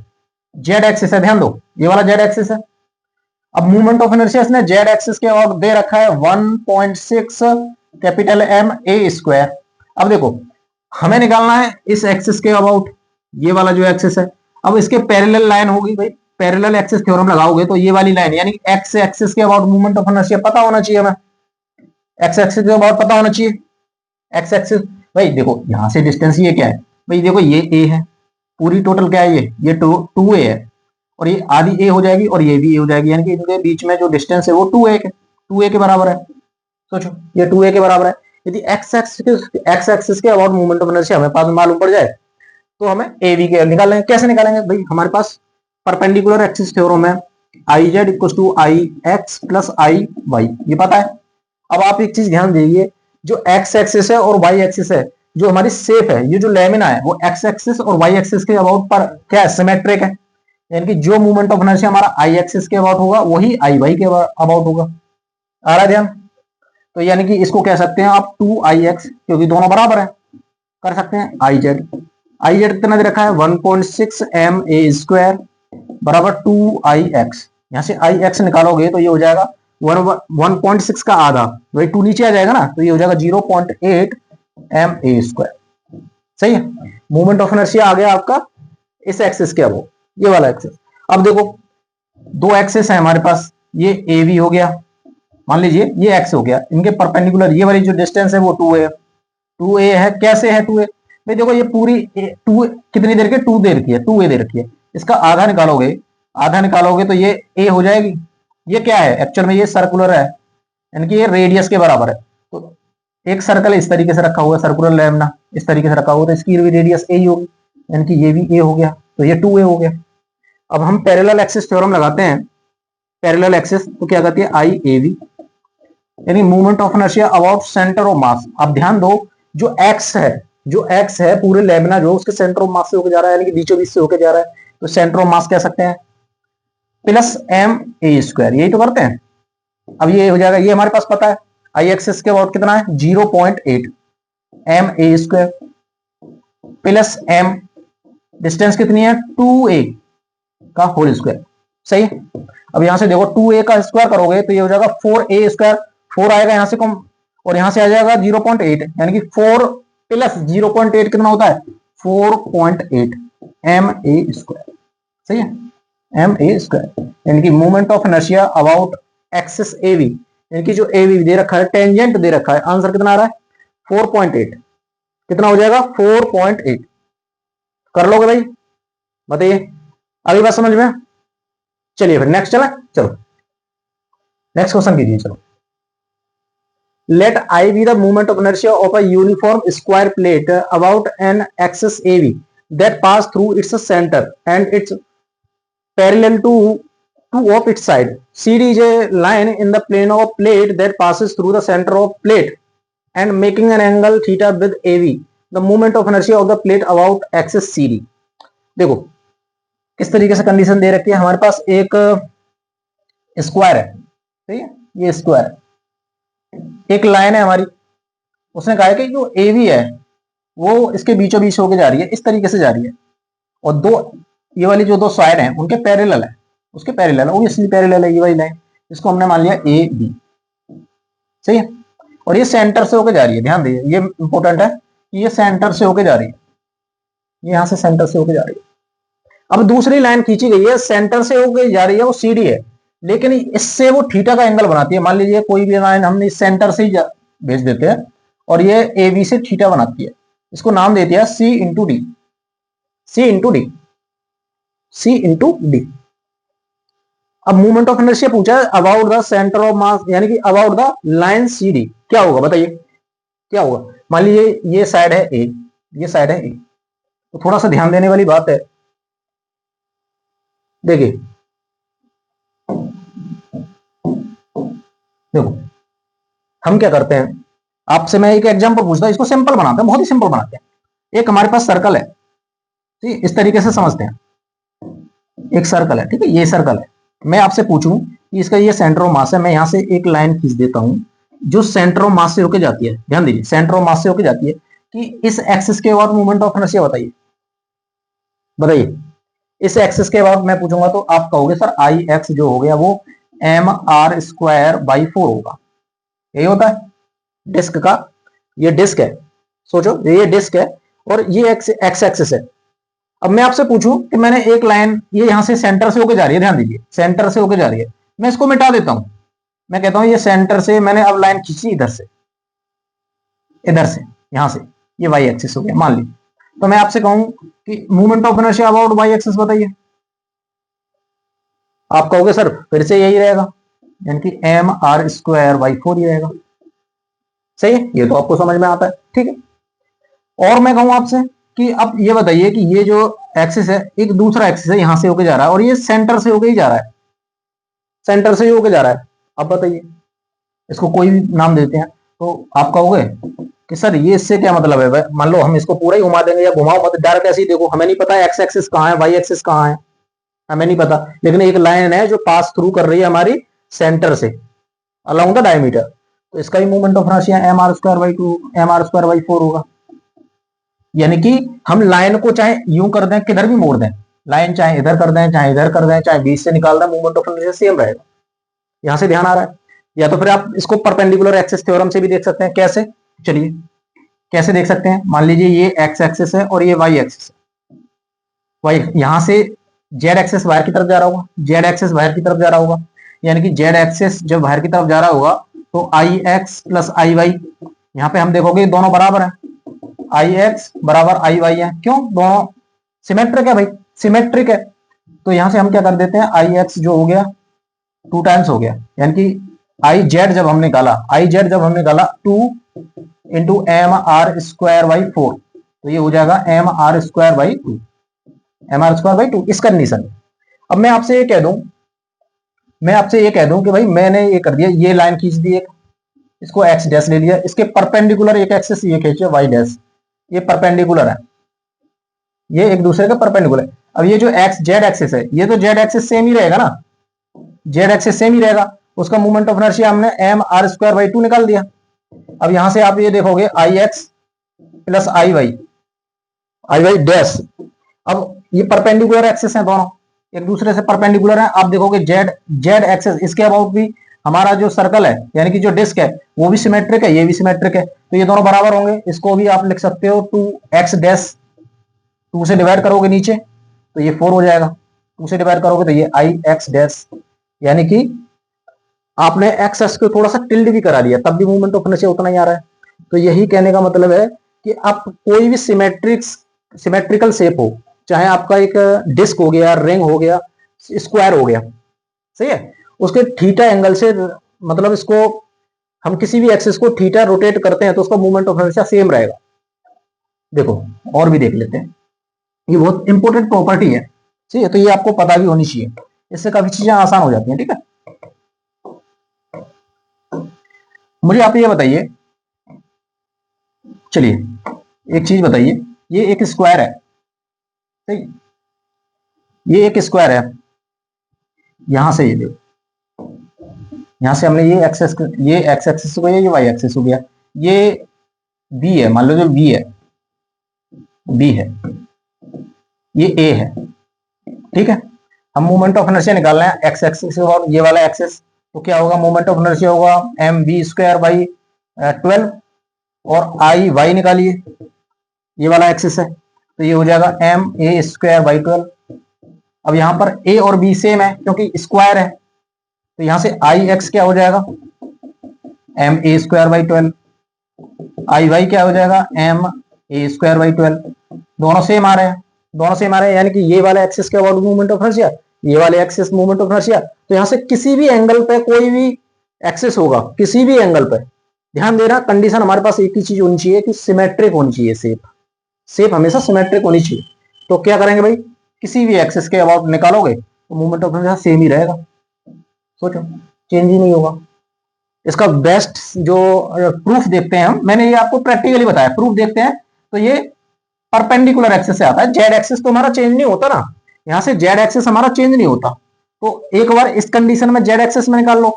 ध्यान दो, ये वाला z एक्सिस है। अब मूवमेंट ऑफ इनर्शिया इसने z एक्सिस के और दे रखा है 1.6 ma²। अब देखो हमें निकालना है इस एक्सिस के अबाउट, ये वाला जो एक्सिस है, अब इसके पैरेलल लाइन होगी भाई, पैरेलल एक्सिस थ्योरम लगाओगे तो ये वाली लाइन, यानी x एक्सिस के अबाउट मूवमेंट ऑफ इनर्शिया पता होना चाहिए हमें, x एक्सिस के अबाउट पता होना चाहिए। x एक्सिस भाई देखो यहां से डिस्टेंस ये क्या है भाई, देखो ये a है, पूरी टोटल क्या है, ये 2a है, और ये आधी a हो जाएगी और ये भी a हो जाएगी, यानी कि इनके बीच में जो डिस्टेंस है वो 2a के बराबर है। सोचो ये 2a के बराबर है। यदि x एक्सिस के अबाउट मूवमेंट ऑफ इनर्शिया हमें पास मालूम पड़ जाए तो हमें ए वी के निकालेंगे। कैसे निकालेंगे भाई, हमारे पास परपेंडिकुलर एक्सिस थ्योरम है, I Z equal to I X plus I Y, ये पता है। अब आप एक चीज ध्यान दीजिए, जो एक्स एक्सिस है और वाई एक्सिस है, जो हमारी शेप है, ये जो लेमिना है, वो एक्स एक्सिस और वाई एक्सिस के अबाउट पर क्या है, सिमेट्रिक है। यानी कि जो मूवमेंट ऑफ इनर्शिया हमारा आई एक्सिस के अबाउट होगा वही आई वाई के अबाउट होगा। आ रहा है ध्यान? तो यानी कि इसको कह सकते हैं आप 2 IX, क्योंकि दोनों बराबर है, कर सकते हैं आई जेड। आई जेड कितना दे रखा है, 1.6 ma² बराबर 2IX। यहां से IX निकालोगे तो ये हो जाएगा 1.6 का आधा, वही 2 नीचे आ जाएगा ना, तो ये हो जाएगा 0.8 ma²। सही है, मूवमेंट ऑफ इनर्शिया आ गया आपका इस एक्सिस के अबो, ये वाला एक्सिस। अब देखो दो एक्सिस है हमारे पास, ये ए बी हो गया, मान लीजिए ये एक्स हो गया, इनके परपेंडिकुलर ये वाली जो डिस्टेंस है वो 2a, 2a है। कैसे है 2a भाई, देखो ये पूरी 2 कितनी देर की, 2 देर की है, 2a दे रखी है, इसका आधा निकालोगे, आधा निकालोगे तो ये a हो जाएगी। ये क्या है एक्चुअल में, ये सर्कुलर है, यानी कि ये रेडियस के बराबर है। तो एक सर्कल इस तरीके से रखा हुआ है, सर्कुलर लैम्डा इस तरीके से रखा हुआ, तो इसकी भी रेडियस a ही होगी, यानी कि ये भी a हो गया, तो ये 2a हो गया। अब हम पैरेलल एक्सिस थ्योरम लगाते हैं, पैरेलल एक्सिस तो क्या कहती है, आई ए बी, यानी movement of inertia about centre of मास। अब ध्यान दो, जो एक्स है, जो एक्स है पूरे लेमिना जो उसके सेंटर ऑफ मास से होकर जा रहा है, यानी कि बीचों बीच से होकर जा रहा है, तो सेंटर ऑफ मास कह सकते हैं प्लस ma², यही तो करते हैं। अब ये हो जाएगा, ये हमारे पास पता है आई एक्सिस के अबाउट कितना है, 0.8 ma² प्लस m, डिस्टेंस कितनी है 2a का होल स्क्वायर। सही है, अब यहां से देखो 2a का स्क्वायर करोगे तो ये हो जाएगा 4a², 4 आएगा यहां से कम, और यहां से आ जाएगा 0.8, यानी कि 4 प्लस 0.8 कितना होता है, 4.8 ma²। सही है, ma², यानी कि movement of inertia about axis A B, यानी कि जो ए बी दे रखा है, टेंजेंट दे रखा है, आंसर कितना आ रहा है 4.8, कितना हो जाएगा 4.8। कर लोगे भाई, बताइए अभी बात समझ में? चलिए फिर नेक्स्ट चला, चलो नेक्स्ट क्वेश्चन कीजिए। चलो, let I be the moment of inertia of a uniform square plate about an axis AB that pass through its center and its parallel to two of its side. CD is a line in the plane of a plate that passes through the center of plate and making an angle theta with AB. The moment of inertia of the plate about axis CD. देखो किस तरीके से condition दे रखी है, हमारे पास एक square है, ठीक है, ये स्क्वायर है, एक लाइन है हमारी, उसने कहा है कि जो ए बी है वो इसके बीचों बीच होके जा रही है, इस तरीके से जा रही है, और दो ये वाली जो दो साइड हैं उनके पैरेलल है, उसके पैरेलल है, ऑब्वियसली पैरेलल है ये वाली लाइन, इसको हमने मान लिया ए बी। सही है, और ये सेंटर से होके जा रही है, ध्यान दीजिए ये इंपॉर्टेंट है कि ये सेंटर से होके जा रही है, ये यहां से सेंटर से होके जा रही है। अब दूसरी लाइन खींची गई है, सेंटर से होके जा रही है, वो सीडी है, लेकिन इससे वो थीटा का एंगल बनाती है। मान लीजिए कोई भी लाइन हमने सेंटर से ही भेज देते हैं और ये ए बी से थीटा बनाती है, इसको नाम दे दिया C into D, C into D, C into D. अब मूवमेंट ऑफ इनर्शिया पूछा है about the centre of mass, यानी कि about the line C D, क्या होगा बताइए, क्या होगा? मान लीजिए ये साइड है ए, ये साइड है ए, तो थोड़ा सा ध्यान देने वाली बात है। देखिए देखो हम क्या करते हैं, आपसे मैं एक एग्जांपल पूछता हूं, इसको सिंपल बनाते हैं, बहुत ही सिंपल बनाते हैं। एक हमारे पास सर्कल है, ठीक, इस तरीके से समझते हैं, एक सर्कल है, ठीक है, ये सर्कल है। मैं आपसे पूछूं कि इसका ये सेंटर ऑफ मास है, मैं यहां से एक लाइन खींच देता हूं जो सेंटर ऑफ मास से होके जाती है, ध्यान दीजिए सेंटर ऑफ मास से होके जाती है, कि इस एक्सिस के बाद मूवमेंट ऑफ इनर्शिया बताइए, बताइए इस एक्सिस के बाद मैं पूछूंगा तो आप कहोगे सर आई एक्स जो हो गया वो mr²/4 होगा, यही होता है डिस्क का, ये डिस्क है, सोचो ये डिस्क है और ये एक्स एक्सिस है। अब मैं आपसे पूछूं कि मैंने एक लाइन ये यहां से सेंटर से होके जा रही है, ध्यान दीजिए सेंटर से होके जा रही है, मैं इसको मिटा देता हूं, मैं कहता हूं ये सेंटर से मैंने अब लाइन खींची इधर से, इधर से यहां से, ये वाई एक्सिस हो गया मान लीजिए, तो मैं आपसे कहूं कि movement of inertia about Y axis बताइए, आप कहोगे सर फिर से यही रहेगा, यानी कि mr²/4 ही रहेगा। सही है, ये तो आपको समझ में आता है, ठीक है। और मैं कहूं आपसे कि अब ये बताइए कि ये जो एक्सिस है, एक दूसरा एक्सिस है, यहां से होके जा रहा है और ये सेंटर से होके ही जा रहा है, सेंटर से ही होके जा रहा है। अब बताइए, इसको कोई भी नाम देते हैं तो आप कहोगे कि सर ये इससे क्या मतलब है। मान लो हम इसको पूरा ही घुमा देंगे या घुमाओ मत, डायरेक्ट ऐसे ही देखो, हमें नहीं पता एक्स एक्सिस कहाँ है, वाई एक्सिस कहाँ है, हमें नहीं पता, लेकिन एक लाइन है जो पास थ्रू कर रही है हमारी सेंटर से अलोंग द डायमीटर, तो इसका ही moment of inertia M R square by 2 M R square by 4 होगा। यानी कि हम लाइन को चाहे यूं कर दें, किधर भी मोड़ दें, लाइन चाहे इधर कर दें, चाहे इधर कर दें, चाहे बीच से निकाल दें, मोमेंट ऑफ इनर्शिया सेम रहेगा। यहां से ध्यान आ रहा है। या तो फिर आप इसको परपेंडिकुलर एक्सिस थ्योरम से भी देख सकते हैं। कैसे? चलिए कैसे देख सकते हैं। मान लीजिए ये एक्स एक्सिस है और ये वाई एक्सिस है। वाई यहां से जेड एक्सिस बाहर की तरफ जा रहा होगा, जेड एक्सिस बाहर की तरफ जा रहा होगा, यानी कि जेड एक्सिस जब बाहर की तरफ जा रहा होगा तो आई एक्स प्लस आई वाई, यहाँ पे हम देखोगे दोनों बराबर है, आई एक्स बराबर आई वाई है। क्यों? दोनों सिमेट्रिक है भाई, सिमेट्रिक है। तो यहां से हम क्या कर देते हैं, आई एक्स जो हो गया 2 टाइम्स हो गया, यानी कि आई जेड जब हमने निकाला, आई जेड जब हमने निकाला 2 into M R square by 4, तो ये हो जाएगा M R square by 2, M R square by 2 इस कंडीशन। अब मैं आपसे ये कह दूं, मैं आपसे ये कह दूं कि भाई मैंने ये कर दिया, ये लाइन खींच दी एक, इसको एक्स डैश ले लिया, इसके परपेंडिकुलर एक एक्सिस ये खींचे वाई डैश, ये परपेंडिकुलर है, ये एक दूसरे के परपेंडिकुलर। अब ये जो एक्स जेड एक्सिस है, ये तो जेड एक्सिस सेम ही रहेगा ना, जेड एक्सिस सेम ही रहेगा, उसका मोमेंट ऑफ इनर्शिया हमने एम आर स्क्वायर बाई 2 निकाल दिया। अब यहां से आप ये देखोगे आई X plus I Y dash. अब ये परपेंडिकुलर एक्सिस है, दोनों एक दूसरे से परपेंडिकुलर है। आप देखोगे जेड जेड एक्सिस, इसके अबाउट भी हमारा जो सर्कल है यानी कि जो डिस्क है वो भी सिमेट्रिक है, ये भी सिमेट्रिक है, तो ये दोनों बराबर होंगे। इसको भी आप लिख सकते हो 2x डैश, 2 से डिवाइड करोगे नीचे तो ये 4 हो जाएगा, 2 से डिवाइड करोगे तो ये आई एक्स डैश, यानी कि आपने एक्स एक्स को थोड़ा सा टिल्ड भी करा दिया तब भी मूवमेंट ऑफ इनर्शिया उतना ही आ रहा है। तो यही कहने का मतलब है कि आप कोई भी सिमेट्रिकल शेप हो, चाहे आपका एक डिस्क हो गया, रिंग हो गया, स्क्वायर हो गया, सही है, उसके थीटा एंगल से, मतलब इसको हम किसी भी एक्सिस को थीटा रोटेट करते हैं तो उसका मूवमेंट ऑफ इनर्शिया सेम रहेगा। देखो और भी देख लेते हैं, ये बहुत इंपॉर्टेंट प्रॉपर्टी है, ठीक है, तो ये आपको पता भी होनी चाहिए, इससे काफी चीजें आसान हो जाती हैं। ठीक है, मुझे आप ये बताइए, चलिए एक चीज बताइए, ये एक स्क्वायर है, ठीक, ये एक स्क्वायर है, यहां से ये देखो, यहां से हमने ये एक्स एक्सिस हो गया, ये वाई एक्सिस हो गया, ये बी है, मान लो जो बी है, बी है, ये ए है, ठीक है। हम मोमेंट ऑफ इनर्शिया निकाल रहे हैं एक्स एक्सिस और ये वाला एक्सिस, तो क्या होगा, मोमेंट ऑफ इनर्शिया होगा एम बी स्क्वायर बाई 12, और आई वाई निकालिए, ये वाला एक्सिस है, तो ये हो जाएगा एम ए स्क्वायर बाई 12। अब यहां पर ए और बी सेम है क्योंकि स्क्वायर है, तो यहां से आई एक्स क्या हो जाएगा, M A square by 12, I Y क्या हो जाएगा, एम ए स्क्वायर बाई 12, दोनों सेम आ रहे हैं, दोनों सेम आ रहे हैं, यानी कि ये वाला एक्सिस क्या अबाउट मूवमेंट ऑफ इनर्शिया, ये वाले एक्सिस मूवमेंट ऑफ इनर्शिया। तो यहां से किसी भी एंगल पे कोई भी एक्सिस होगा, किसी भी एंगल पे, ध्यान देना कंडीशन हमारे पास एक ही चीज होनी चाहिए कि सिमेट्रिक होनी चाहिए, शेप हमेशा सिमेट्रिक होनी चाहिए। तो क्या करेंगे भाई, किसी भी एक्सिस के अबाउट निकालोगे तो मूवमेंट ऑफ इनर्शिया सेम ही रहेगा, सोचो चेंज ही नहीं होगा। इसका बेस्ट जो प्रूफ देखते हैं हम, मैंने ये आपको प्रैक्टिकली बताया, प्रूफ देखते हैं तो ये परपेंडिकुलर एक्सिस से आता है, जेड एक्सिस तो हमारा चेंज नहीं होता ना, यहां से जेड एक्सिस हमारा चेंज नहीं होता। तो एक बार इस कंडीशन में जेड एक्सिस में निकाल लो,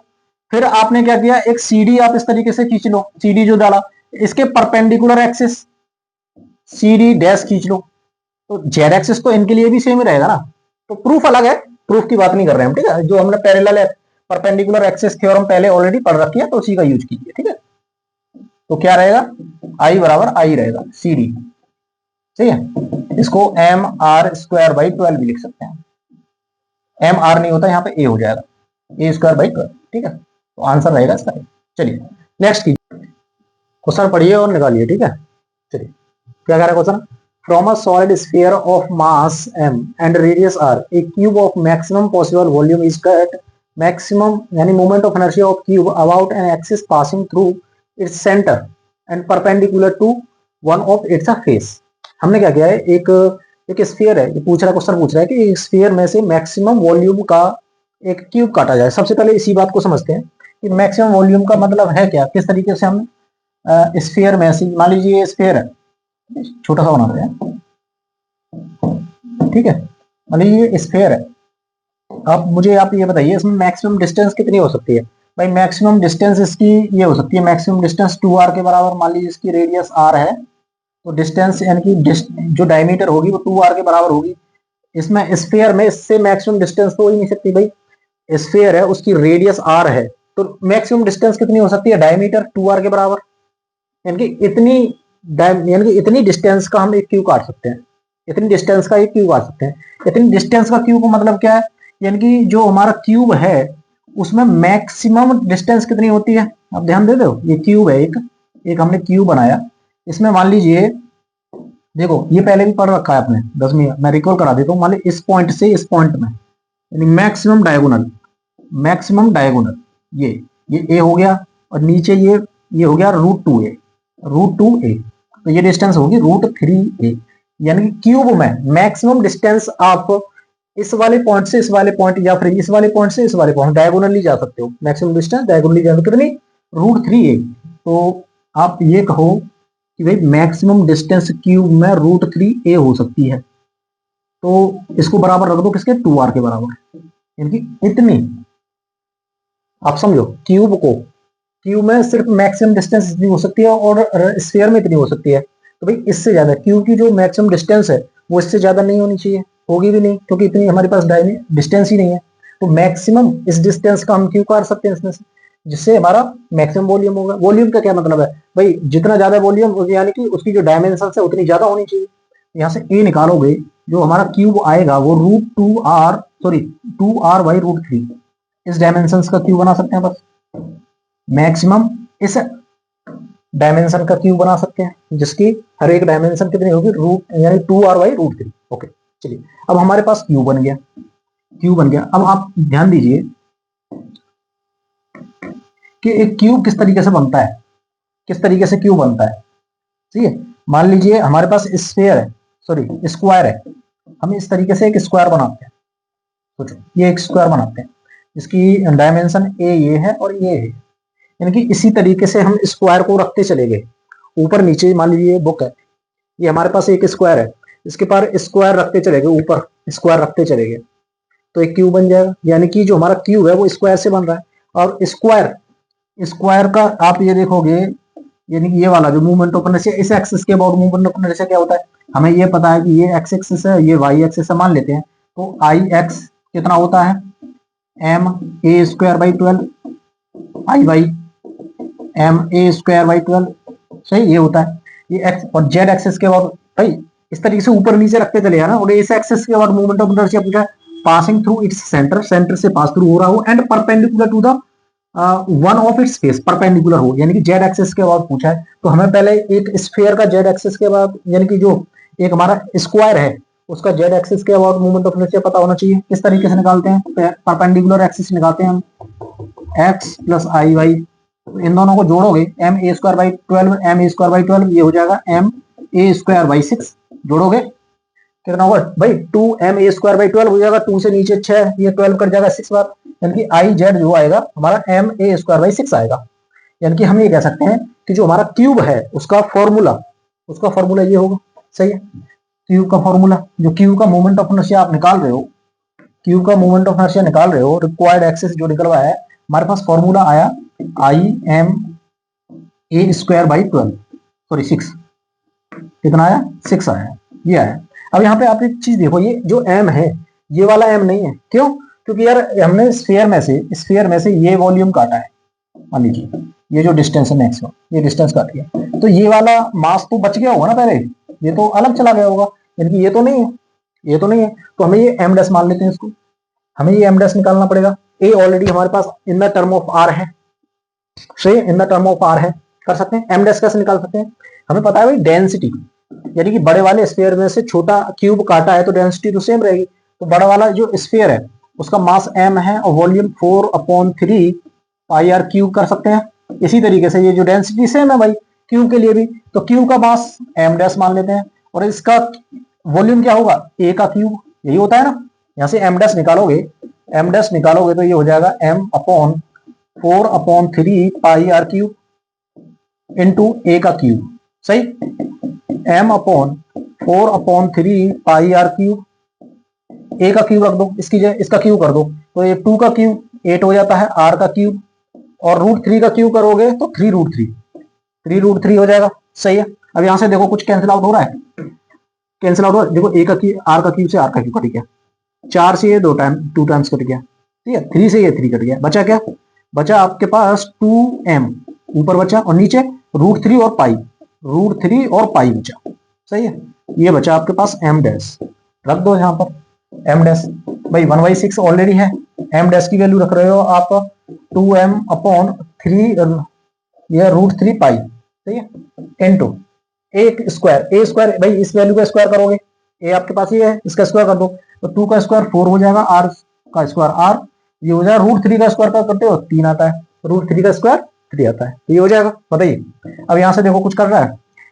फिर आपने क्या किया, एक सीडी आप इस तरीके से खींच लो, सीडी जो डाला इसके परपेंडिकुलर एक्सिस सीडी डैश खींच लो, तो जेड एक्सिस तो इनके लिए भी सेम ही रहेगा ना। तो प्रूफ अलग है, प्रूफ की बात नहीं कर रहे हैं हम, ठीक है, जो हमने पैरेलल परपेंडिकुलर एक्सिस थ्योरम पहले ऑलरेडी पढ़ रखी है तो उसी का यूज कीजिए, ठीक है। तो क्या रहेगा, आई बराबर आई रहेगा, सी डी, ठीक है। इसको एम आर स्क्वायर बाई 12 भी लिख सकते हैं, एम आर नहीं होता यहाँ पे ए हो जाएगा, ए स्क्वायर बाई 12, ठीक है। तो आंसर रहेगा इसका। चलिए नेक्स्ट कीजिए, क्वेश्चन पढ़िए और निकालिए, ठीक है। चलिए क्या कह रहा है question, from a solid sphere of mass m and radius r, a cube of maximum possible volume is cut, maximum यानी moment of inertia of cube about an axis passing through its center and perpendicular to one of its face। हमने क्या किया है, एक sphere है, ये पूछ रहा है, क्वेश्चन पूछ रहा है कि स्फीयर में से मैक्सिमम वॉल्यूम का एक क्यूब काटा जाए। सबसे पहले इसी बात को समझते हैं कि मैक्सिमम वॉल्यूम का मतलब है क्या, किस तरीके से हम स्फीयर में से, मान लीजिए ये स्फीयर है, छोटा सा बनाते हैं, ठीक है, मान लीजिए ये स्फीयर है। आप ये बताइए इसमें मैक्सिमम डिस्टेंस कितनी हो सकती है। भाई मैक्सिमम डिस्टेंस इसकी ये हो सकती है, मैक्सिमम डिस्टेंस 2r के बराबर, मान लीजिए इसकी रेडियस r है, तो डिस्टेंस यानी कि जो डायमीटर होगी वो 2r के बराबर होगी। इसमें स्फीयर में इससे मैक्सिमम डिस्टेंस तो हो ही नहीं सकती भाई, स्फीयर है उसकी रेडियस r है, तो मैक्सिमम डिस्टेंस कितनी हो सकती है, डायमीटर 2r के बराबर, यानी कि इतनी डिस्टेंस का हम एक क्यूब काट सकते हैं, इतनी डिस्टेंस का एक क्यूब काट सकते हैं। इतनी डिस्टेंस का क्यूब मतलब क्या है, यानी कि जो हमारा क्यूब है उसमें मैक्सिमम डिस्टेंस कितनी होती है। आप ध्यान दे दो, ये क्यूब है, एक हमने क्यूब बनाया, इसमें मान लीजिए, देखो ये पहले भी पढ़ रखा है आपने 10वीं, मैं रिकॉल करा देता हूँ। मान लीजिए इस पॉइंट से इस पॉइंट में, यानी मैक्सिमम डायगोनल ये ए हो गया, और नीचे ये हो गया √2a, तो ये डिस्टेंस होगी √3a, यानी कि क्यूब में मैक्सिमम डिस्टेंस आप इस वाले पॉइंट से इस वाले पॉइंट, या फिर इस वाले पॉइंट से इस वाले पॉइंट डायगोनली जा सकते हो, मैक्सिमम डिस्टेंस डायगोनली जा सकते हो कितनी, √3a। तो आप ये कहो कि भाई मैक्सिमम डिस्टेंस क्यूब में √3a हो सकती है, तो इसको बराबर रख दो किसके, 2r के बराबर, यानी कि इतनी, आप समझो क्यूब में सिर्फ मैक्सिमम डिस्टेंस इतनी हो सकती है और स्फीयर में इतनी हो सकती है। तो भाई इससे ज्यादा क्यूब की जो मैक्सिमम डिस्टेंस है वो इससे ज्यादा नहीं होनी चाहिए, होगी भी नहीं, क्योंकि इतनी हमारे पास डिस्टेंस ही नहीं है। तो मैक्सिमम इस डिस्टेंस का हम क्यूब काट सकते हैं इसमें से, जिससे हमारा मैक्सिमम वॉल्यूम होगा। वॉल्यूम का क्या मतलब है भाई, जितना ज्यादा वॉल्यूम यानी कि उसकी जो डायमेंशन है उतनी ज्यादा होनी चाहिए। यहाँ से ए निकालोगे, जो हमारा क्यूब आएगा वो √2r/√3 इस डायमेंशन का क्यूब बना सकते हैं। बस मैक्सिमम इस डायमेंशन का क्यूब बना सकते हैं, जिसकी हर एक डायमेंशन कितनी होगी, यानी 2r/√3। ओके, चलिए अब हमारे पास क्यूब बन गया। अब आप ध्यान दीजिए कि एक क्यूब किस तरीके से बनता है, किस तरीके से क्यूब बनता है। ठीक है, मान लीजिए हमारे पास स्क्वायर है, हम इस तरीके से एक स्क्वायर बनाते हैं। सोचो ये एक स्क्वायर बनाते हैं, इसकी डायमेंशन ए ये है और ये है, यानी कि इसी तरीके से हम स्क्वायर को रखते चले गए ऊपर नीचे। मान लीजिए बुक है, ये हमारे पास एक स्क्वायर है, इसके पार स्क्वायर रखते चले गए, ऊपर स्क्वायर रखते चले गए, तो एक क्यूब बन जाएगा। यानी कि जो हमारा क्यूब है वो स्क्वायर से बन रहा है। और स्क्वायर का आप ये देखोगे, यानी कि ये वाला जो मूवमेंट ऑफ इनर्शिया, इस एक्सिस के अबाउट मूवमेंट ऑफ इनर्शिया क्या होता है, हमें ये पता है कि ये एक्स एक्सिस है, ये वाई एक्सिस है, मान लेते हैं। तो आई एक्स कितना होता है, ma²/12 आई बाई ma²/12, सही, ये होता है ये एक्स। और जेड एक्सिस के बाद भाई इस तरीके से ऊपर नीचे रखते चले ना, और इस एक्सिस के बाद मूवमेंट ऑफ इनर्शिया पूछा है, पासिंग थ्रू इट्स सेंटर से पास थ्रू हो रहा हो, and perpendicular to the one of its face, perpendicular हो, यानी कि जेड एक्सिस के बाद पूछा है। तो हमें पहले एक स्फीयर का जेड एक्सिस के बाद, यानी कि जो एक हमारा स्क्वायर है उसका जेड एक्सिस के अबाउट मूवमेंट ऑफ इनर्शिया पता होना चाहिए। किस तरीके से निकालते हैं, परपेंडिकुलर एक्सिस निकालते हैं हम, एक्स प्लस आई वाई, इन दोनों को जोड़ोगे ma²/12 ये हो जाएगा ma²/6, जोड़ोगे कितना होगा भाई, 2ma²/12 हो जाएगा, 2 से नीचे 6, ये 12 कट जाएगा 6 बार, यानी कि आई जेड जो आएगा हमारा ma²/6 आएगा। यानी कि हम ये कह सकते हैं कि जो हमारा क्यूब है उसका फॉर्मूला ये होगा। सही है, क्यूब का फॉर्मूला, जो क्यूब का मोमेंट ऑफ इनर्शिया आप निकाल रहे हो, रिक्वायर्ड एक्सिस जो निकलवा है, हमारे पास फॉर्मूला आया ma²/12, 6, कितना आया, 6 आया, ये आया। अब यहाँ पे आप एक चीज देखो, ये जो m है ये वाला m नहीं है, क्यों, क्योंकि यार हमने स्फीयर में से ये वॉल्यूम काटा है, मान लीजिए ये जो डिस्टेंस है मैक्सिमम, ये डिस्टेंस काटी है, तो ये वाला मास तो बच गया होगा ना पहले, ये तो अलग चला गया होगा, यानी कि ये तो नहीं है, तो हमें ये m डैश मान लेते हैं इसको, हमें ये m डैश निकालना पड़ेगा। a ऑलरेडी हमारे पास in the term of r है, सही, in the term of r है, कर सकते हैं। m डैश कैसे निकाल सकते हैं, हमें पता है भाई डेंसिटी, यानी कि बड़े वाले स्फीयर में से छोटा क्यूब काटा है तो डेंसिटी तो सेम रहेगी। तो बड़ा वाला जो स्फीयर है उसका मास m है और वॉल्यूम 4/3 पाई r क्यूब कर सकते हैं। इसी तरीके से ये जो डेंसिटी सेम है भाई क्यूब के लिए भी, तो क्यूब का मास m डैश मान लेते हैं और इसका वॉल्यूम क्या होगा, ए का क्यूब, यही होता है ना। यहां से एम डैश निकालोगे, एम डैश निकालोगे तो ये हो जाएगा M upon 4/3 pi R cube into A का क्यूब, सही। M upon 4/3 pi R cube, A का क्यूब रख दो, इसकी जगह इसका क्यूब कर दो, तो ये 2 का क्यूब 8 हो जाता है, आर का क्यूब, और √3 का क्यूब करोगे तो 3√3 हो जाएगा, सही है। अब यहां से देखो कुछ कैंसिल आउट हो रहा है, कैंसिल आउट हो रहा है, देखो ए का क्यूब, आर का क्यूब से आर का क्यूब कट गया, 4 से ये 2 टाइम्स कट गया, ठीक है। 3 से ये 3 कट गया, बचा क्या, बचा आपके पास 2m ऊपर बचा, और नीचे √3 और पाई, √3 और पाई बचा, सही है। ये बचा आपके पास m डैश, रख दो यहाँ पर m डैश, भाई 1/6 ऑलरेडी है, m डैश की वैल्यू रख रहे हो आप 2m/3, ये √3 पाई, सही है, इनटू ए स्क्वायर भाई इस वैल्यू का स्क्वायर करोगे, ए आपके पास ये है, इसका स्क्वायर कर दो, तो 2 का स्क्वायर 4 हो जाएगा, आर का स्क्वायर आर, ये हो जाएगा √3 का स्क्वायर करते हो 3 आता है, √3 का स्क्वायर 3 आता है, ये हो जाएगा। बताइए अब यहां से देखो कुछ कर रहा है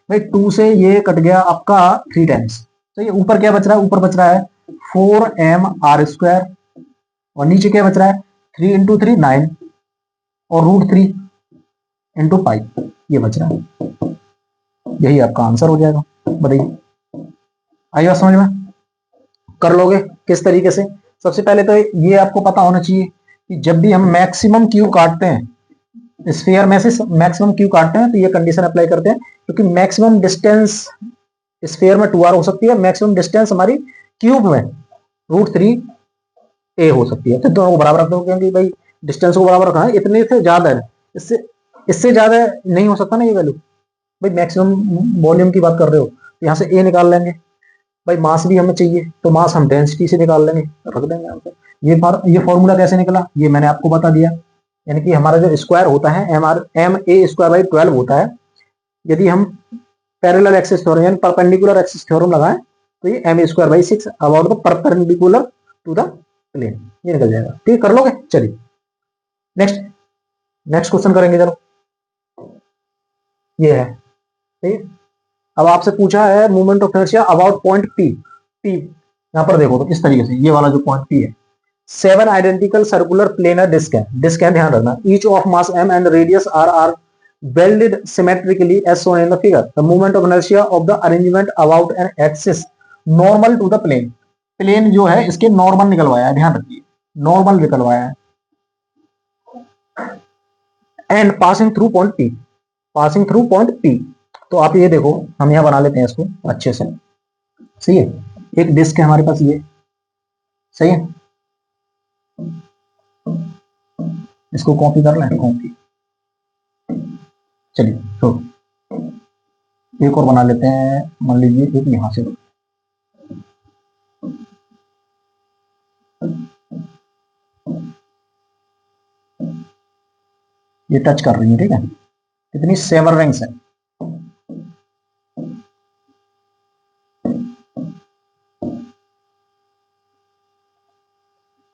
भाई, 2 से ये कट गया आपका 3 टाइम्स, तो ये ऊपर क्या बच रहा है, ऊपर बच रहा है 4m r², और नीचे क्या बच रहा है 3 × 3 9, और √3 × पाई, ये बच रहा है, यही आपका आंसर हो जाएगा। बताइए आई बात समझ में, कर लोगे किस तरीके से। सबसे पहले तो ये आपको पता होना चाहिए कि जब भी हम मैक्सिमम क्यूब काटते हैं, स्फीयर में से मैक्सिमम क्यूब काटते हैं, तो ये कंडीशन अप्लाई करते हैं, क्योंकि मैक्सिमम डिस्टेंस स्फीयर में 2r हो सकती है, मैक्सिमम डिस्टेंस हमारी क्यूब में √3a हो सकती है, तो दोनों को बराबर रख दो, क्योंकि भाई डिस्टेंस को बराबर रखना है, इतने से ज्यादा है, इससे ज्यादा नहीं हो सकता ना ये वैल्यू, भाई मैक्सिमम वॉल्यूम की बात कर रहे हो, तो यहाँ से ए निकाल लेंगे, भाई मास भी हमें चाहिए, तो मास हम डेंसिटी से निकाल लेंगे, रख देंगे यहाँ पे। ये फॉर्मूला कैसे निकला, ये मैंने आपको बता दिया, यानी कि हमारा जो स्क्वायर होता है ma²/12 होता है, यदि हम पैरेलल एक्सिस थ्योरम यानी परपेंडिकुलर एक्सिस थ्योरम लगाएं, तो ये ma²/6 about the perpendicular to the plane, ये निकल जाएगा, ठीक, कर लोगे। चलिए नेक्स्ट क्वेश्चन करेंगे, चलो ये है, ठीक। अब आपसे पूछा है movement of inertia about point P, यहां पर देखो तो इस तरीके से, ये वाला जो पॉइंट पी है, 7 आइडेंटिकल सर्कुलर प्लेनर डिस्क है, ध्यान रखना, each of mass m and radius r are welded symmetrically as shown in the figure. The moment of inertia of the arrangement about an axis normal to the plane. Plane जो है इसके normal निकलवाया है, ध्यान रखिए normal निकलवाया है, and passing through point P, तो आप ये देखो, हम यहाँ बना लेते हैं इसको अच्छे से, सही है। एक डिस्क है हमारे पास ये, सही है, इसको कॉपी कर लें, कॉपी, चलिए तो एक और बना लेते हैं, मान लीजिए एक यहां से, ये टच कर रही है, ठीक है, कितनी 7 रिंग्स है,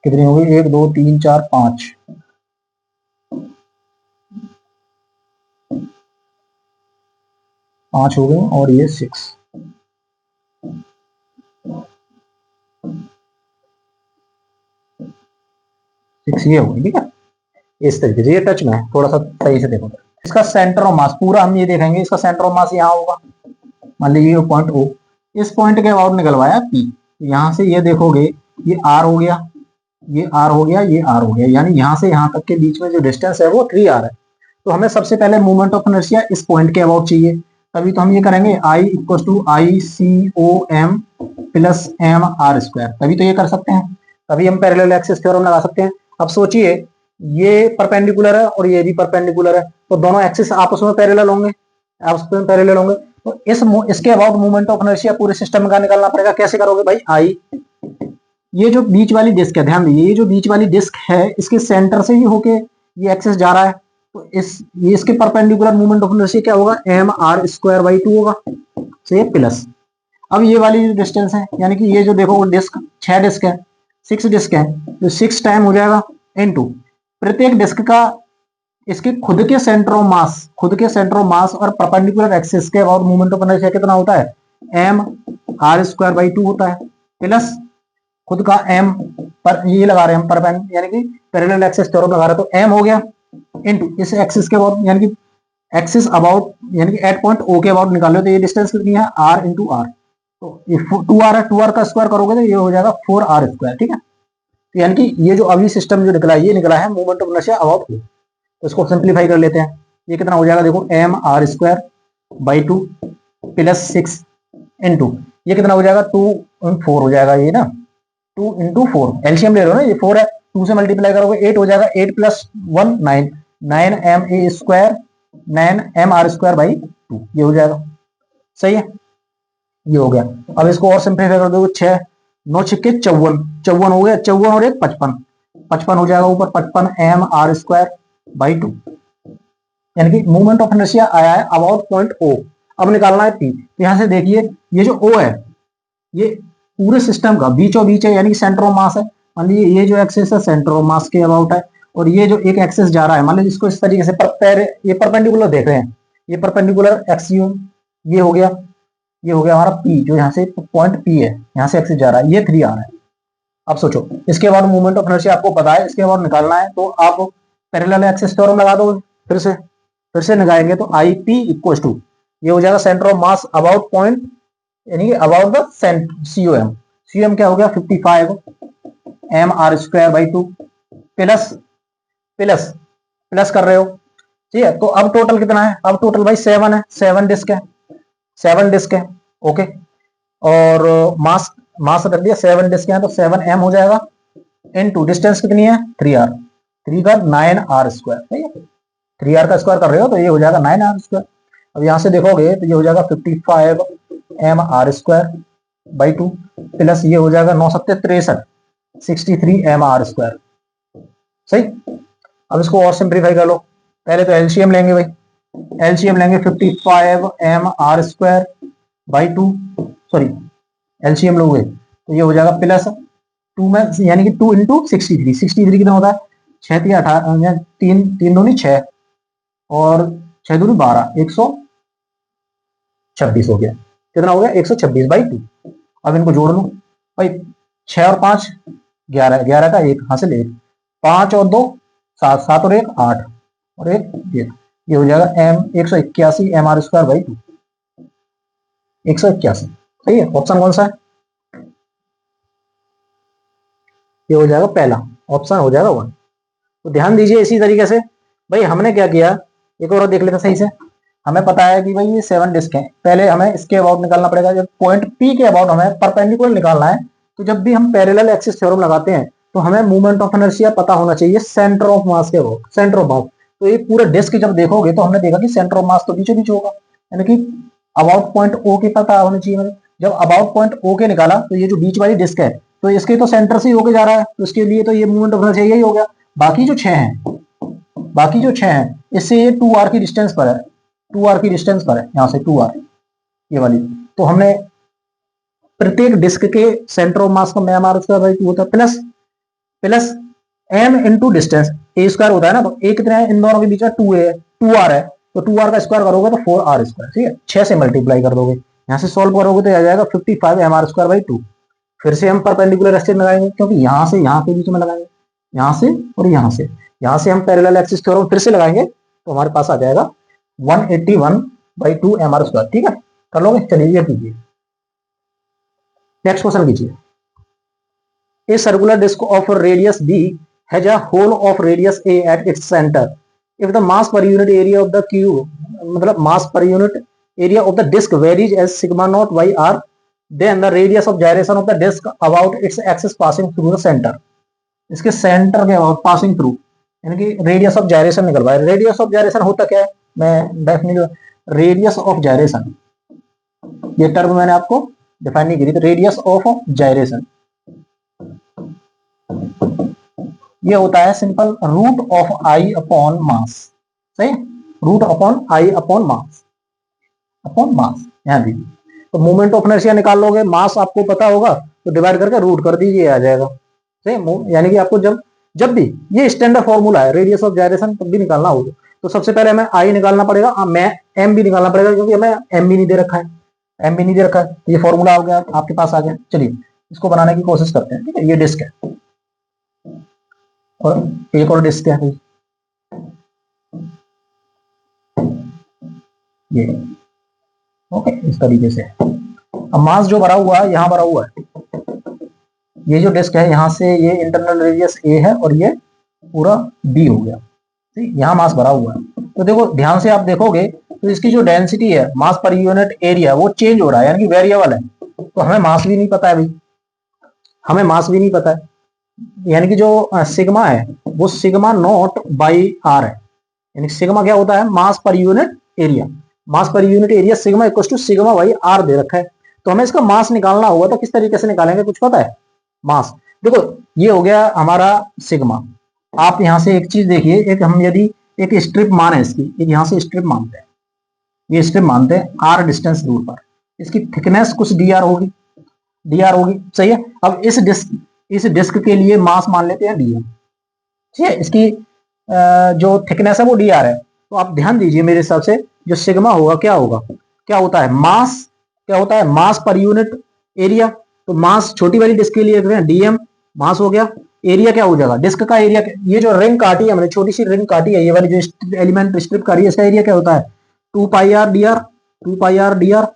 कितनी हो गई, 1 2 3 4 5, 5 हो गई, और ये 6, ये हो गई, ठीक है। इस तरीके से ये टच में है, थोड़ा सा सही से देखो, इसका सेंटर ऑफ मास पूरा हम ये देखेंगे, इसका सेंटर ऑफ मास यहाँ होगा, मान लीजिए पॉइंट O, इस पॉइंट के अबाउट निकलवाया P, यहां से ये देखोगे ये R हो गया, ये R हो गया, ये R हो गया, यानी यहां से यहां तक के बीच में जो डिस्टेंस है वो 3r है। तो हमें सबसे पहले मूवमेंट ऑफ इनर्शिया इस पॉइंट के अबाउट चाहिए, तभी तो हम ये करेंगे I=ICOM + mr², तभी तो ये कर सकते हैं, तभी हम पैरेलल एक्सिस थ्योरम लगा सकते हैं। अब सोचिए ये परपेंडिकुलर है और ये भी परपेंडिकुलर है, तो दोनों एक्सिस आपस में पैरेलल होंगे, तो इसके अबाउट मूवमेंट ऑफ इनर्शिया पूरे सिस्टम का निकालना पड़ेगा। कैसे करोगे भाई, आई ये जो बीच वाली डिस्क है, ध्यान दीजिए, ये जो बीच वाली डिस्क है इसके सेंटर से ही होके ये एक्सिस जा रहा है, तो ये इसके परपेंडिकुलर मूवमेंट ऑफ इनर्शिया क्या होगा, mr²/2 होगा, तो ये प्लस। अब ये वाली जो डिस्टेंस है, यानी कि ये जो देखो डिस्क 6 डिस्क है, 6 डिस्क है, तो 6 टाइम हो जाएगा इनटू प्रत्येक डिस्क का इसके खुद के सेंटर ऑफ मास और परपेंडिकुलर एक्सिस के अबाउट मूवमेंट ऑफ इनर्शिया कितना होता है, एम आर स्क्वायर बाई 2 होता है, प्लस खुद का एम पर ये लगा रहे हैं हम परपेंड यानी कि पैरेलल एक्सिस थ्योरम लगा रहे हैं, तो एम हो गया इनटू इस एक्सिस के अबाउट यानी कि एक्सिस अबाउट यानी कि एट पॉइंट ओ के अबाउट निकाल लो, तो ये डिस्टेंस कितनी है आर इंटू आर, तो ये 2r है, 2r का स्क्वायर करोगे तो ये हो जाएगा 4r स्क्वायर। ठीक है, तो यानी कि ये जो अभी सिस्टम जो निकला है ये निकला है मोमेंट ऑफ इनर्शिया अबाउट ओ। तो इसको सिंप्लीफाई कर लेते हैं, ये कितना हो जाएगा देखो M R square by 2 plus 6 into ये कितना हो जाएगा 2 4 हो जाएगा ये ना, 2 इंटू 4 एलसीएम ले लो ना, ये 4 है 2 से मल्टीप्लाई करोगे 8 हो जाएगा, 8 plus 1 9 9 M A square 9 M R square by 2 ये हो जाएगा। सही है, ये हो गया। अब इसको और सिंप्लीफाई कर दो, 6 9 छिक्के 54 54 हो गया, 54 और 1 55 55 हो जाएगा ऊपर 55 एम आर स्क्वायर बाई 2, यानी कि मूवमेंट ऑफ इनर्शिया आया है अबाउट पॉइंट ओ। अब निकालना है पी, तो यहां से देखिए ये जो ओ है ये पूरे सिस्टम का बीचों बीच है, यानी कि सेंटर ऑफ मास है। मान लीजिए ये जो एक्सिस है सेंटर ऑफ मास के अबाउट है, और ये जो एक एक्सिस जा रहा है मान लीजिए इसको इस तरीके से ये परपेंडिकुलर देख रहे हैं, ये परपेंडिकुलर एक्सियो ये हो गया, ये हो गया हमारा पी, जो यहाँ से पॉइंट पी है यहाँ से एक्सिस जा रहा है, ये 3 आ रहा है। अब सोचो इसके बाद मूवमेंट ऑफ इनर्शिया आपको पता है, इसके बाद निकालना है, तो आप पैरेलल एक्सिस थ्योरम लगा दो, फिर से लगाएंगे तो आई पी इक्वल टू ये हो जाएगा centre of mass about point यानी कि अबाउट द सीओएम। सीओएम क्या हो गया 55 M R square by 2 plus plus plus कर रहे हो। ठीक है, तो अब टोटल कितना है, अब टोटल भाई 7 है, 7 डिस्क है, 7 डिस्क है। ओके, और मास मास रख दिया 7 डिस्क है, तो 7 एम हो जाएगा इनटू डिस्टेंस कितनी है 3r, 3 का 9r स्क्वायर। सही है, 3r का स्क्वायर कर रहे हो तो ये हो जाएगा 9r स्क्वायर। अब यहां से देखोगे तो ये हो जाएगा 55 M R square by 2 plus ये हो जाएगा 9 7 63 63 एम आर स्क्वायर। सही, अब इसको और सिंप्लीफाई कर लो, पहले तो एलसीएम लेंगे भाई, एलसीएम लेंगे 55 M R square by 2 sorry LCM लोगे तो ये हो जाएगा प्लस 2 में यानी कि 2 इंटू 63 63 कितना होता है 6 3 18 3 3 दूनी 6 और 6 दूनी 12 126 हो गया, कितना हो गया 126 बाई 2। अब इनको जोड़ लो भाई, 6 और 5 11 11 का 1 हासिल 1 5 और 2 7 7 और 1 8 और 1 ये हो जाएगा M 181 M R square by 2 181। सही है, ऑप्शन कौन सा है, ये हो जाएगा पहला ऑप्शन हो जाएगा 1। तो ध्यान दीजिए इसी तरीके से भाई हमने क्या किया, एक और देख लेते सही से। हमें पता है कि भाई ये 7 डिस्क हैं, पहले हमें इसके अबाउट निकालना पड़ेगा, जब पॉइंट पी के अबाउट हमें परपेंडिकुलर निकालना है, तो जब भी हम पैरेलल एक्सिस थ्योरम लगाते हैं तो हमें मूवमेंट ऑफ इनर्शिया पता होना चाहिए सेंटर ऑफ मास के अबाउट, सेंटर ऑफ मास। तो ये पूरे डिस्क जब देखोगे तो हमने देखा कि सेंटर ऑफ मास तो बीचों बीच होगा, यानी कि अबाउट पॉइंट ओ के पता होना चाहिए हमें। जब अबाउट पॉइंट ओ के निकाला तो ये जो बीच वाली डिस्क है तो इसके तो सेंटर से ही होके जा रहा है, तो इसके लिए तो ये मूवमेंट ऑफ इनर्शिया यही हो गया। बाकी जो 6 हैं इससे ये 2r की डिस्टेंस पर है, 2r की डिस्टेंस पर है यहाँ से 2r ये वाली। तो हमने प्रत्येक डिस्क के सेंटर ऑफ मास का एम आर स्क्वायर बाई 2 होता है plus plus M into distance A square होता है ना, तो ए कितना है इन दोनों के बीच में 2r है, तो 2r का स्क्वायर करोगे तो 4r स्क्वायर। ठीक है, 6 से मल्टीप्लाई कर दोगे, यहाँ से सॉल्व करोगे तो आ जाएगा 55 एम आर स्क्वायर बाई 2। फिर से हम परपेंडिकुलर एक्सिस लगाएंगे क्योंकि यहाँ से यहाँ के बीच में लगाएंगे, यहाँ से और यहाँ से हम पैरेलल एक्सिस थ्योरम फिर से लगाएंगे तो हमारे पास आ जाएगा 181 बाई 2 एम आर स्क्वायर। ठीक है, कर लोगे, चलिए ये कीजिए, नेक्स्ट क्वेश्चन कीजिए। A circular disc of radius b has a hole of radius a at its center. If the mass per unit area of the cube, मतलब mass per unit area of the disc varies as sigma naught by r, then the radius of gyration of the disc about its axis passing through the center. इसके centre के about passing through यानी कि radius of gyration निकल पाए। Radius of gyration होता क्या है, मैं डेफिनेटली रेडियस ऑफ जायरेशन ये टर्म मैंने आपको डिफाइन नहीं करी, तो रेडियस ऑफ जायरेशन ये होता है simple root of I upon mass. सही, root upon I upon mass यहाँ दीजिए। तो मोमेंट ऑफ इनर्शिया निकाल लोगे, मास आपको पता होगा तो डिवाइड करके रूट कर दीजिए आ जाएगा। सही, यानी कि आपको जब भी ये स्टैंडर्ड फॉर्मूला है रेडियस ऑफ जायरेशन तब भी निकालना होगा तो सबसे पहले हमें आई निकालना पड़ेगा, मैं एम भी निकालना पड़ेगा क्योंकि हमें एम भी नहीं दे रखा है। एम भी नहीं दे रखा है, तो ये फॉर्मूला हो गया आपके पास आ गया। चलिए इसको बनाने की कोशिश करते हैं। ठीक है, ये डिस्क है और एक और डिस्क है भाई, ये। ओके, इस तरीके से अब मास जो भरा हुआ है, यहाँ भरा हुआ है, ये जो डिस्क है यहाँ से ये इंटरनल रेडियस ए है और ये पूरा बी हो गया। ठीक, यहाँ मास भरा हुआ है। तो देखो ध्यान से आप देखोगे तो इसकी जो डेंसिटी है मास पर यूनिट एरिया वो चेंज हो रहा है, यानी कि वेरिएबल है। तो हमें मास भी नहीं पता है भाई, हमें मास भी नहीं पता है, यानी कि जो सिग्मा है वो सिग्मा नॉट बाई आर है। यानी सिग्मा क्या होता है, मास पर यूनिट एरिया। मास पर unit area sigma equal to sigma by R दे रखा है। तो हमें इसका मास निकालना होगा, तो किस तरीके से निकालेंगे, कुछ पता है? मास देखो, ये हो गया हमारा सिग्मा। आप यहां से एक चीज देखिए, एक हम यदि एक स्ट्रिप माने इसकी, एक यहां से स्ट्रिप मानते हैं, ये स्ट्रिप मानते हैं आर डिस्टेंस दूर पर, इसकी थिकनेस कुछ डी आर होगी, डी आर होगी, सही है। अब इस डिस्क के लिए मास मान लेते हैं डी एम, ठीक है। इसकी जो थिकनेस है वो डी आर है। तो आप ध्यान दीजिए, मेरे हिसाब से जो सिग्मा होगा क्या होगा, क्या होता है मास, क्या होता है मास पर यूनिट एरिया। तो मास छोटी वाली डिस्क के लिए डीएम मास हो गया, एरिया क्या हो जाएगा डिस्क का एरिया। ये जो रिंग काटी है हमने, छोटी सी रिंग काटी है, ये वाली जो एलिमेंट स्ट्रिप काटी है, इसका एरिया क्या होता है 2 pi R D are, 2 pi R D R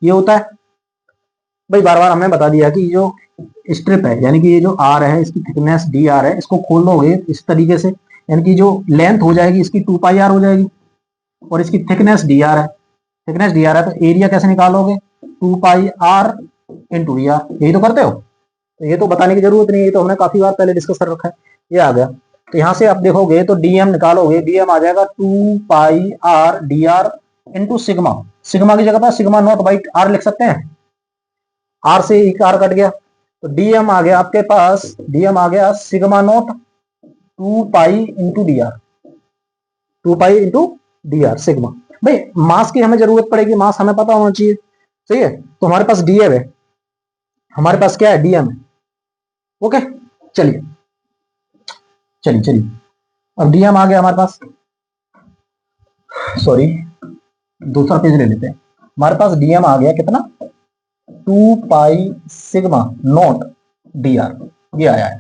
ये होता है भाई। बार बार हमने बता दिया कि जो स्ट्रिप है, यानी कि ये जो आर है इसकी थिकनेस डी आर है, इसको खोल दोगे इस तरीके से, यानी कि जो लेंथ हो जाएगी इसकी 2 पाई आर हो जाएगी और इसकी थिकनेस डी आर है, थिकनेस डी आर है। तो एरिया कैसे निकालोगे, 2 pi are into D are, यही तो करते हो। तो ये तो बताने की जरूरत नहीं है, ये तो हमने काफी बार पहले डिस्कस कर रखा है, ये आ गया। तो यहाँ से आप देखोगे तो डीएम निकालोगे, डीएम आ जाएगा 2 pi R D R into sigma, sigma की जगह पर सिग्मा नॉट बाई आर लिख सकते हैं, आर से एक आर कट गया, तो डीएम आ गया आपके पास, डीएम आ गया sigma not 2 pi into D are, 2 pi into D are sigma. भाई मास की हमें जरूरत पड़ेगी, मास हमें पता होना चाहिए, सही है। तो हमारे पास डीएम है, हमारे पास क्या है डीएम है। ओके, चलिए चलिए चलिए, अब डीएम आ गया हमारे पास, सॉरी दूसरा पेज ले लेते हैं। हमारे पास डीएम आ गया कितना, 2 pi sigma not D R, ये आया है,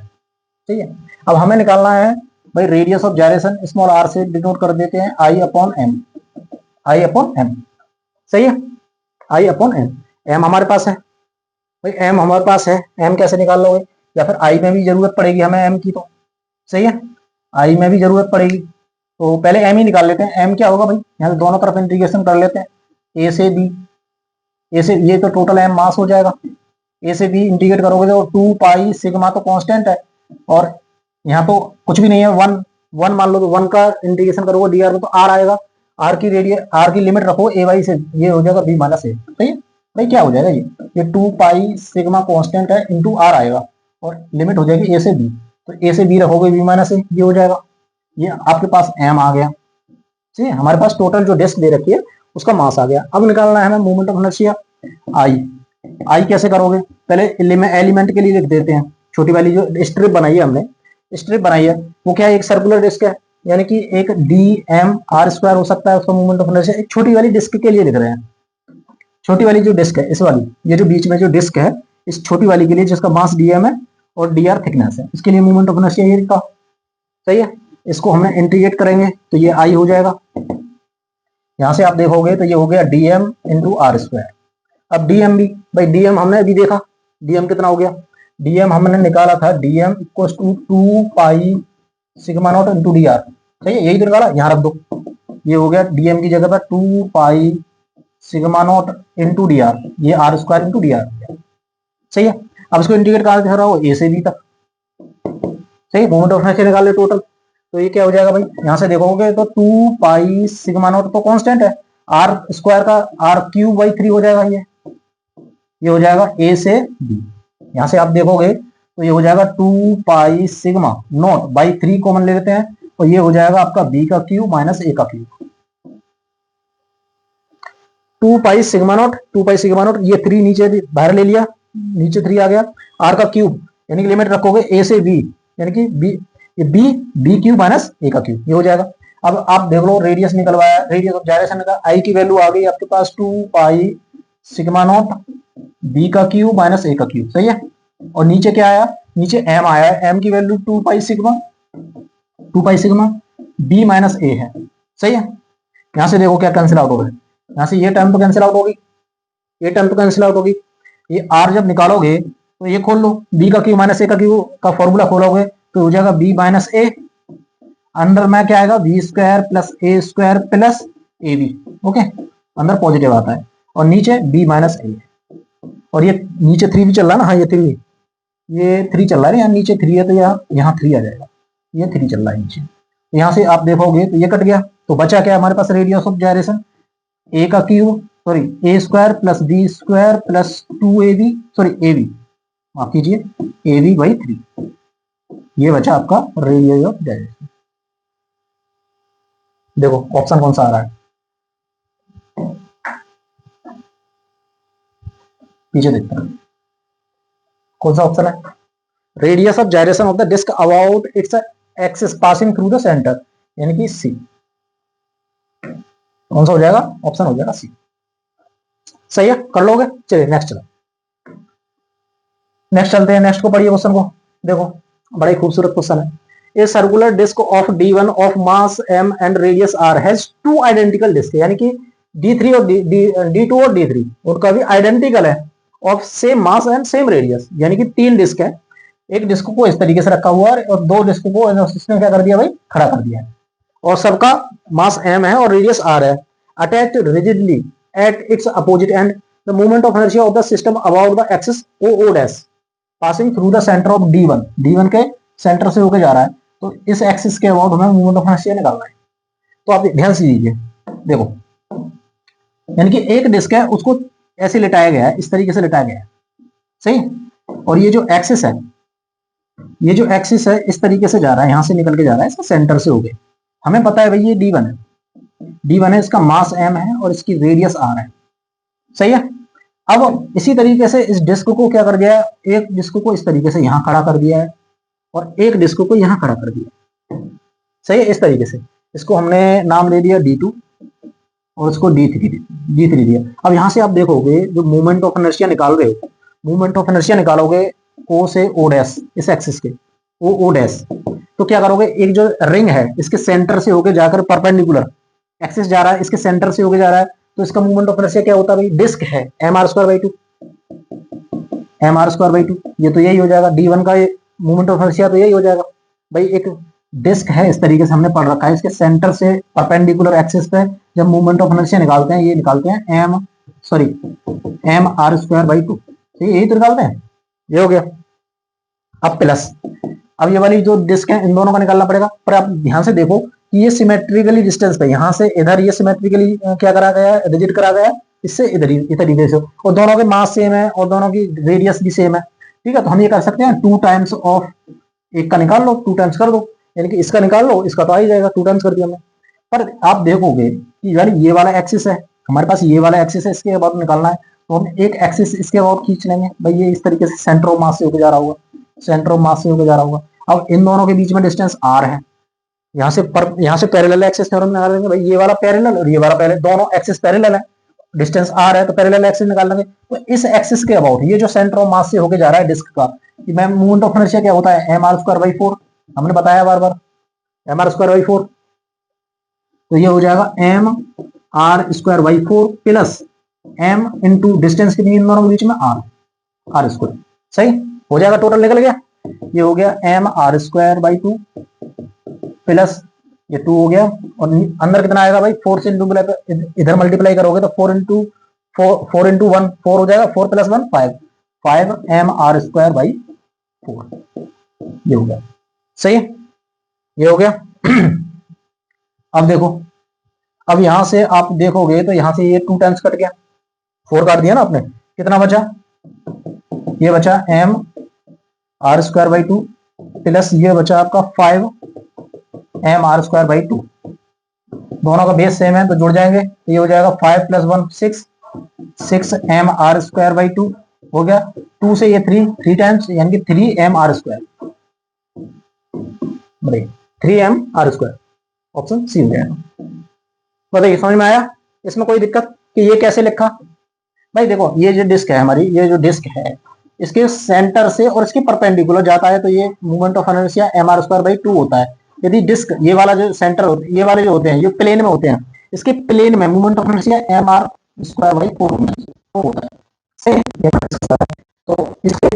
ठीक है। अब हमें निकालना है भाई radius of gyration, small R से डिनोट कर देते हैं I upon M, I upon M, सही है, आई अपॉन एम। एम हमारे पास है भाई, एम हमारे पास है, एम कैसे निकाल लोगे, या फिर आई में भी जरूरत पड़ेगी हमें एम की, तो सही है आई में भी जरूरत पड़ेगी। तो पहले एम ही निकाल लेते हैं। एम क्या होगा भाई, यहाँ से दोनों तरफ इंटीग्रेशन कर लेते हैं, ए से बी, ए से ये तो टोटल एम मास हो जाएगा, ए से बी इंटीग्रेट करोगे तो 2 पाई सिग्मा तो कांस्टेंट है, और यहाँ तो कुछ भी नहीं है, वन वन मान लो, तो वन का इंटीग्रेशन करोगे डी आर में तो आर आएगा, आर की रेडियस, आर की लिमिट रखो ए वाई से, ये हो जाएगा बी माइनस ए, सही है भाई। क्या हो जाएगा ये 2 पाई सिग्मा कांस्टेंट है इंटू आर आएगा, और लिमिट हो जाएगी ए से बी, तो ए से बी रखोगे बी माइनस ए, ये हो जाएगा। ये आपके पास एम आ गया, ठीक है। हमारे पास टोटल जो डिस्क दे रखी है उसका मास आ गया। अब निकालना है हमें मोमेंट ऑफ इनर्शिया आई। आई कैसे करोगे, पहले एलिमेंट के लिए लिख देते हैं, छोटी वाली जो स्ट्रिप बनाई है हमने, स्ट्रिप बनाई है वो क्या है, एक सर्कुलर डिस्क है, यानी कि एक डी एम आर स्क्वायर हो सकता है उसका मोमेंट ऑफ इनर्शिया। एक छोटी वाली डिस्क के लिए लिख रहे हैं, छोटी वाली जो डिस्क है, इस वाली, ये जो बीच में जो डिस्क है, इस छोटी वाली के लिए जिसका मास डीएम है और डी आर थिकनेस है, इसके लिए मोमेंट ऑफ इनर्शिया ये लिखा, सही है। इसको हमने इंटीग्रेट करेंगे तो ये आई हो जाएगा, यहां से आप देखोगे तो ये हो गया डीएम इंटू आर स्क्वायर। अब डीएम भी भाई, डीएम हमने अभी देखा, डीएम कितना हो गया, डीएम हमने निकाला था DM equal to 2 pi sigma naught into D R, सही है, यही तो निकाला, यहाँ रख दो, ये हो गया डीएम की जगह पर 2 pi sigma naught into D R, ये R square into D R, सही है। अब इसको इंटीग्रेट करा दिखा रहा हो ए से बी तक, सही, मोमेंट ऑफ इनर्शिया निकाल ले टोटल, तो ये क्या हो जाएगा भाई, यहां से देखोगे तो 2 पाई सिग्मा नॉट तो कांस्टेंट है, आर स्क्वायर का आर क्यूब बाई 3 हो जाएगा, ये हो जाएगा ए से बी। यहां से आप देखोगे तो ये हो जाएगा 2 pi sigma not by 3 common ले लेते हैं, और ये हो जाएगा आपका बी का क्यूब माइनस ए का cube, 2 pi sigma not, 2 pi sigma not, ये 3 नीचे बाहर ले लिया, नीचे 3 आ गया, आर का क्यूब यानी कि लिमिट रखोगे ए से बी, यानी कि बी, ये बी क्यूब माइनस ए का क्यूब, ये हो जाएगा। अब आप देख लो रेडियस निकलवाया, रेडियस ऑफ जायरेशन का आई की वैल्यू आ गई आपके पास 2 पाई सिग्मा नॉट बी का क्यूब माइनस ए का क्यूब, सही है। और नीचे क्या आया, नीचे एम आया है, एम की value 2 pi sigma B minus A है, सही है। यहां से देखो क्या कैंसिल आउट होगा, यहां से ये टर्म तो कैंसिल आउट होगी, ये टर्म तो कैंसिल आउट होगी। ये आर जब निकालोगे तो ये खोल लो, बी का क्यू माइनस ए का क्यू का फॉर्मूला खोलोगे तो हो जाएगा बी माइनस ए, अंदर में क्या आएगा B square plus A square plus A B, okay, अंदर पॉजिटिव आता है, और नीचे बी माइनस ए, और ये नीचे 3 भी चल रहा है ना, हाँ ये 3 चल रहा है, यहाँ नीचे 3 है तो यहाँ 3 आ जाएगा, ये 3 चल रहा है नीचे। यहाँ से आप देखोगे तो ये कट गया, तो बचा क्या हमारे पास रेडियस ऑफ जायरेशन, ए का cube sorry A square plus B square plus 2ab sorry A B, माफ कीजिए ए बी बाई 3, ये बचा आपका रेडियस ऑफ जायरेशन। देखो ऑप्शन कौन सा आ रहा है, पीछे देखते हैं कौन सा ऑप्शन है, radius of gyration of the disc about its axis passing through the centre, यानी कि सी। कौन सा हो जाएगा, ऑप्शन हो जाएगा सी, सही है, कर लोगे। चलिए नेक्स्ट चलो, नेक्स्ट चलते हैं, नेक्स्ट को पढ़िए क्वेश्चन को, देखो बड़ा ही खूबसूरत क्वेश्चन है। A circular disc of D1 of mass m and radius r has 2 identical disc, यानी कि D3 और D2 और D3 उनका भी आइडेंटिकल है, of same mass and same radius, यानी कि 3 डिस्क है, एक डिस्क को इस तरीके से रखा हुआ है और 2 डिस्क को इसने क्या कर दिया भाई, खड़ा कर दिया है, और सबका मास m है और रेडियस r है, attached rigidly at its opposite and, the moment of inertia of the system about the axis o dash passing through the centre of D1 के सेंटर से होकर जा रहा है, तो इस एक्सिस के अबाउट हमें मोमेंट ऑफ इनर्शिया निकालना है। तो आप ध्यान से दीजिए, देखो यानी कि एक डिस्क है उसको ऐसे लिटाया गया है, इस तरीके से लिटाया गया है, सही, और ये जो एक्सिस है, ये जो एक्सिस है इस तरीके से जा रहा है, यहां से निकल के जा रहा है इसका सेंटर से होके, हमें पता है भाई ये D1 है, इसका मास m है और इसकी रेडियस r है, सही है। अब इसी तरीके से इस डिस्क को क्या कर दिया है, एक डिस्क को इस तरीके से यहां खड़ा कर दिया है और एक डिस्क को यहां खड़ा कर दिया, सही है, इस तरीके से, इसको हमने नाम दे दिया D2 और इसको D3 दिया। अब यहां से आप देखोगे जो मोमेंट ऑफ इनर्शिया निकाल रहे हो, मोमेंट ऑफ इनर्शिया निकालोगे O से O डैश, इस एक्सिस के O डैश, तो क्या करोगे, एक जो रिंग है इसके सेंटर से होकर जाकर परपेंडिकुलर एक्सिस जा रहा है, इसके सेंटर से होकर जा रहा है, तो इसका मोमेंट ऑफ इनर्शिया क्या होता है भाई, डिस्क है mr² बाई 2, ये तो यही हो जाएगा, D1 का मोमेंट ऑफ इनर्शिया तो यही हो जाएगा भाई, एक डिस्क है इस तरीके से हमने पढ़ रखा है, इसके सेंटर से परपेंडिकुलर एक्सिस पे जब मोमेंट ऑफ इनर्शिया निकालते हैं, ये निकालते हैं mr² बाई 2, यही तो निकालते हैं, ये हो गया। अब प्लस, अब ये वाली जो डिस्क है इन दोनों का निकालना पड़ेगा, पर आप ध्यान से देखो कि ये सिमेट्रिकली डिस्टेंस पे, यहां से इधर ये सिमेट्रिकली क्या करा गया है, रिजिट करा गया है, इससे इधर इधर से, और दोनों के मास सेम है और दोनों की रेडियस भी सेम है, ठीक है। तो हम ये कर सकते हैं 2 टाइम्स ऑफ, एक का निकाल लो 2 टाइम्स कर दो, यानी कि इसका निकाल लो, इसका तो आ ही जाएगा, 2 टाइम्स कर दिया हमने। पर आप देखोगे कि यार ये वाला एक्सिस है हमारे पास, ये वाला एक्सिस है, इसके अबाउट निकालना है, तो हम एक एक्सिस इसके अबाउट खींच लेंगे भाई, ये इस तरीके से सेंटर ऑफ मास से होकर जा रहा होगा, सेंटर ऑफ मास से होकर जा रहा होगा। अब इन दोनों के बीच में डिस्टेंस r है, यहाँ से पैरेलल एक्सिस थ्योरम निकाल लेंगे भाई, ये वाला पैरेलल और ये वाला पैरेलल, दोनों एक्सिस पैरेलल है, डिस्टेंस r है तो पैरेलल एक्सिस निकाल लेंगे। तो इस एक्सिस के अबाउट ये जो सेंटर ऑफ मास से होके जा रहा है डिस्क का, कि मैम मोमेंट ऑफ इनर्शिया क्या होता है, mr²/4, हमने बताया बार बार mr²/4, तो ये हो जाएगा mr²/4 plus m into distance कितनी इन दोनों के बीच में r², सही हो जाएगा, टोटल निकल गया, ये हो गया mr²/2 प्लस ये 2 हो गया, और अंदर कितना आएगा भाई, 4 से इधर मल्टीप्लाई करोगे तो 4 इंटू 1 4 हो जाएगा, 4 + 1 5 mr²/4, ये हो गया, सही है, ये हो गया। अब देखो, अब यहां से आप देखोगे तो यहां से ये 2 टाइम्स कट गया, 4 काट दिया ना आपने, कितना बचा, ये बचा mr²/2 प्लस ये बचा आपका 5 mr²/2, दोनों का बेस सेम है तो जुड़ जाएंगे, तो ये हो जाएगा 5 + 1 6 mr²/2 हो गया, 2 से ये 3 टाइम्स, यानी कि 3 mr², 3 mr², ऑप्शन सी हो जाएगा। बताइए समझ में आया, इसमें कोई दिक्कत कि ये कैसे लिखा, भाई देखो ये जो डिस्क है हमारी, ये जो डिस्क है इसके सेंटर से और इसके परपेंडिकुलर जाता है तो ये मोमेंट ऑफ इनर्शिया mr² 2 होता है। यदि डिस्क ये वाला जो सेंटर ये वाले जो होते हैं ये प्लेन में होते हैं, इसके प्लेन में मोमेंट ऑफ इनर्शिया mr²/4 होता है। सही ये बात सही है। तो इसके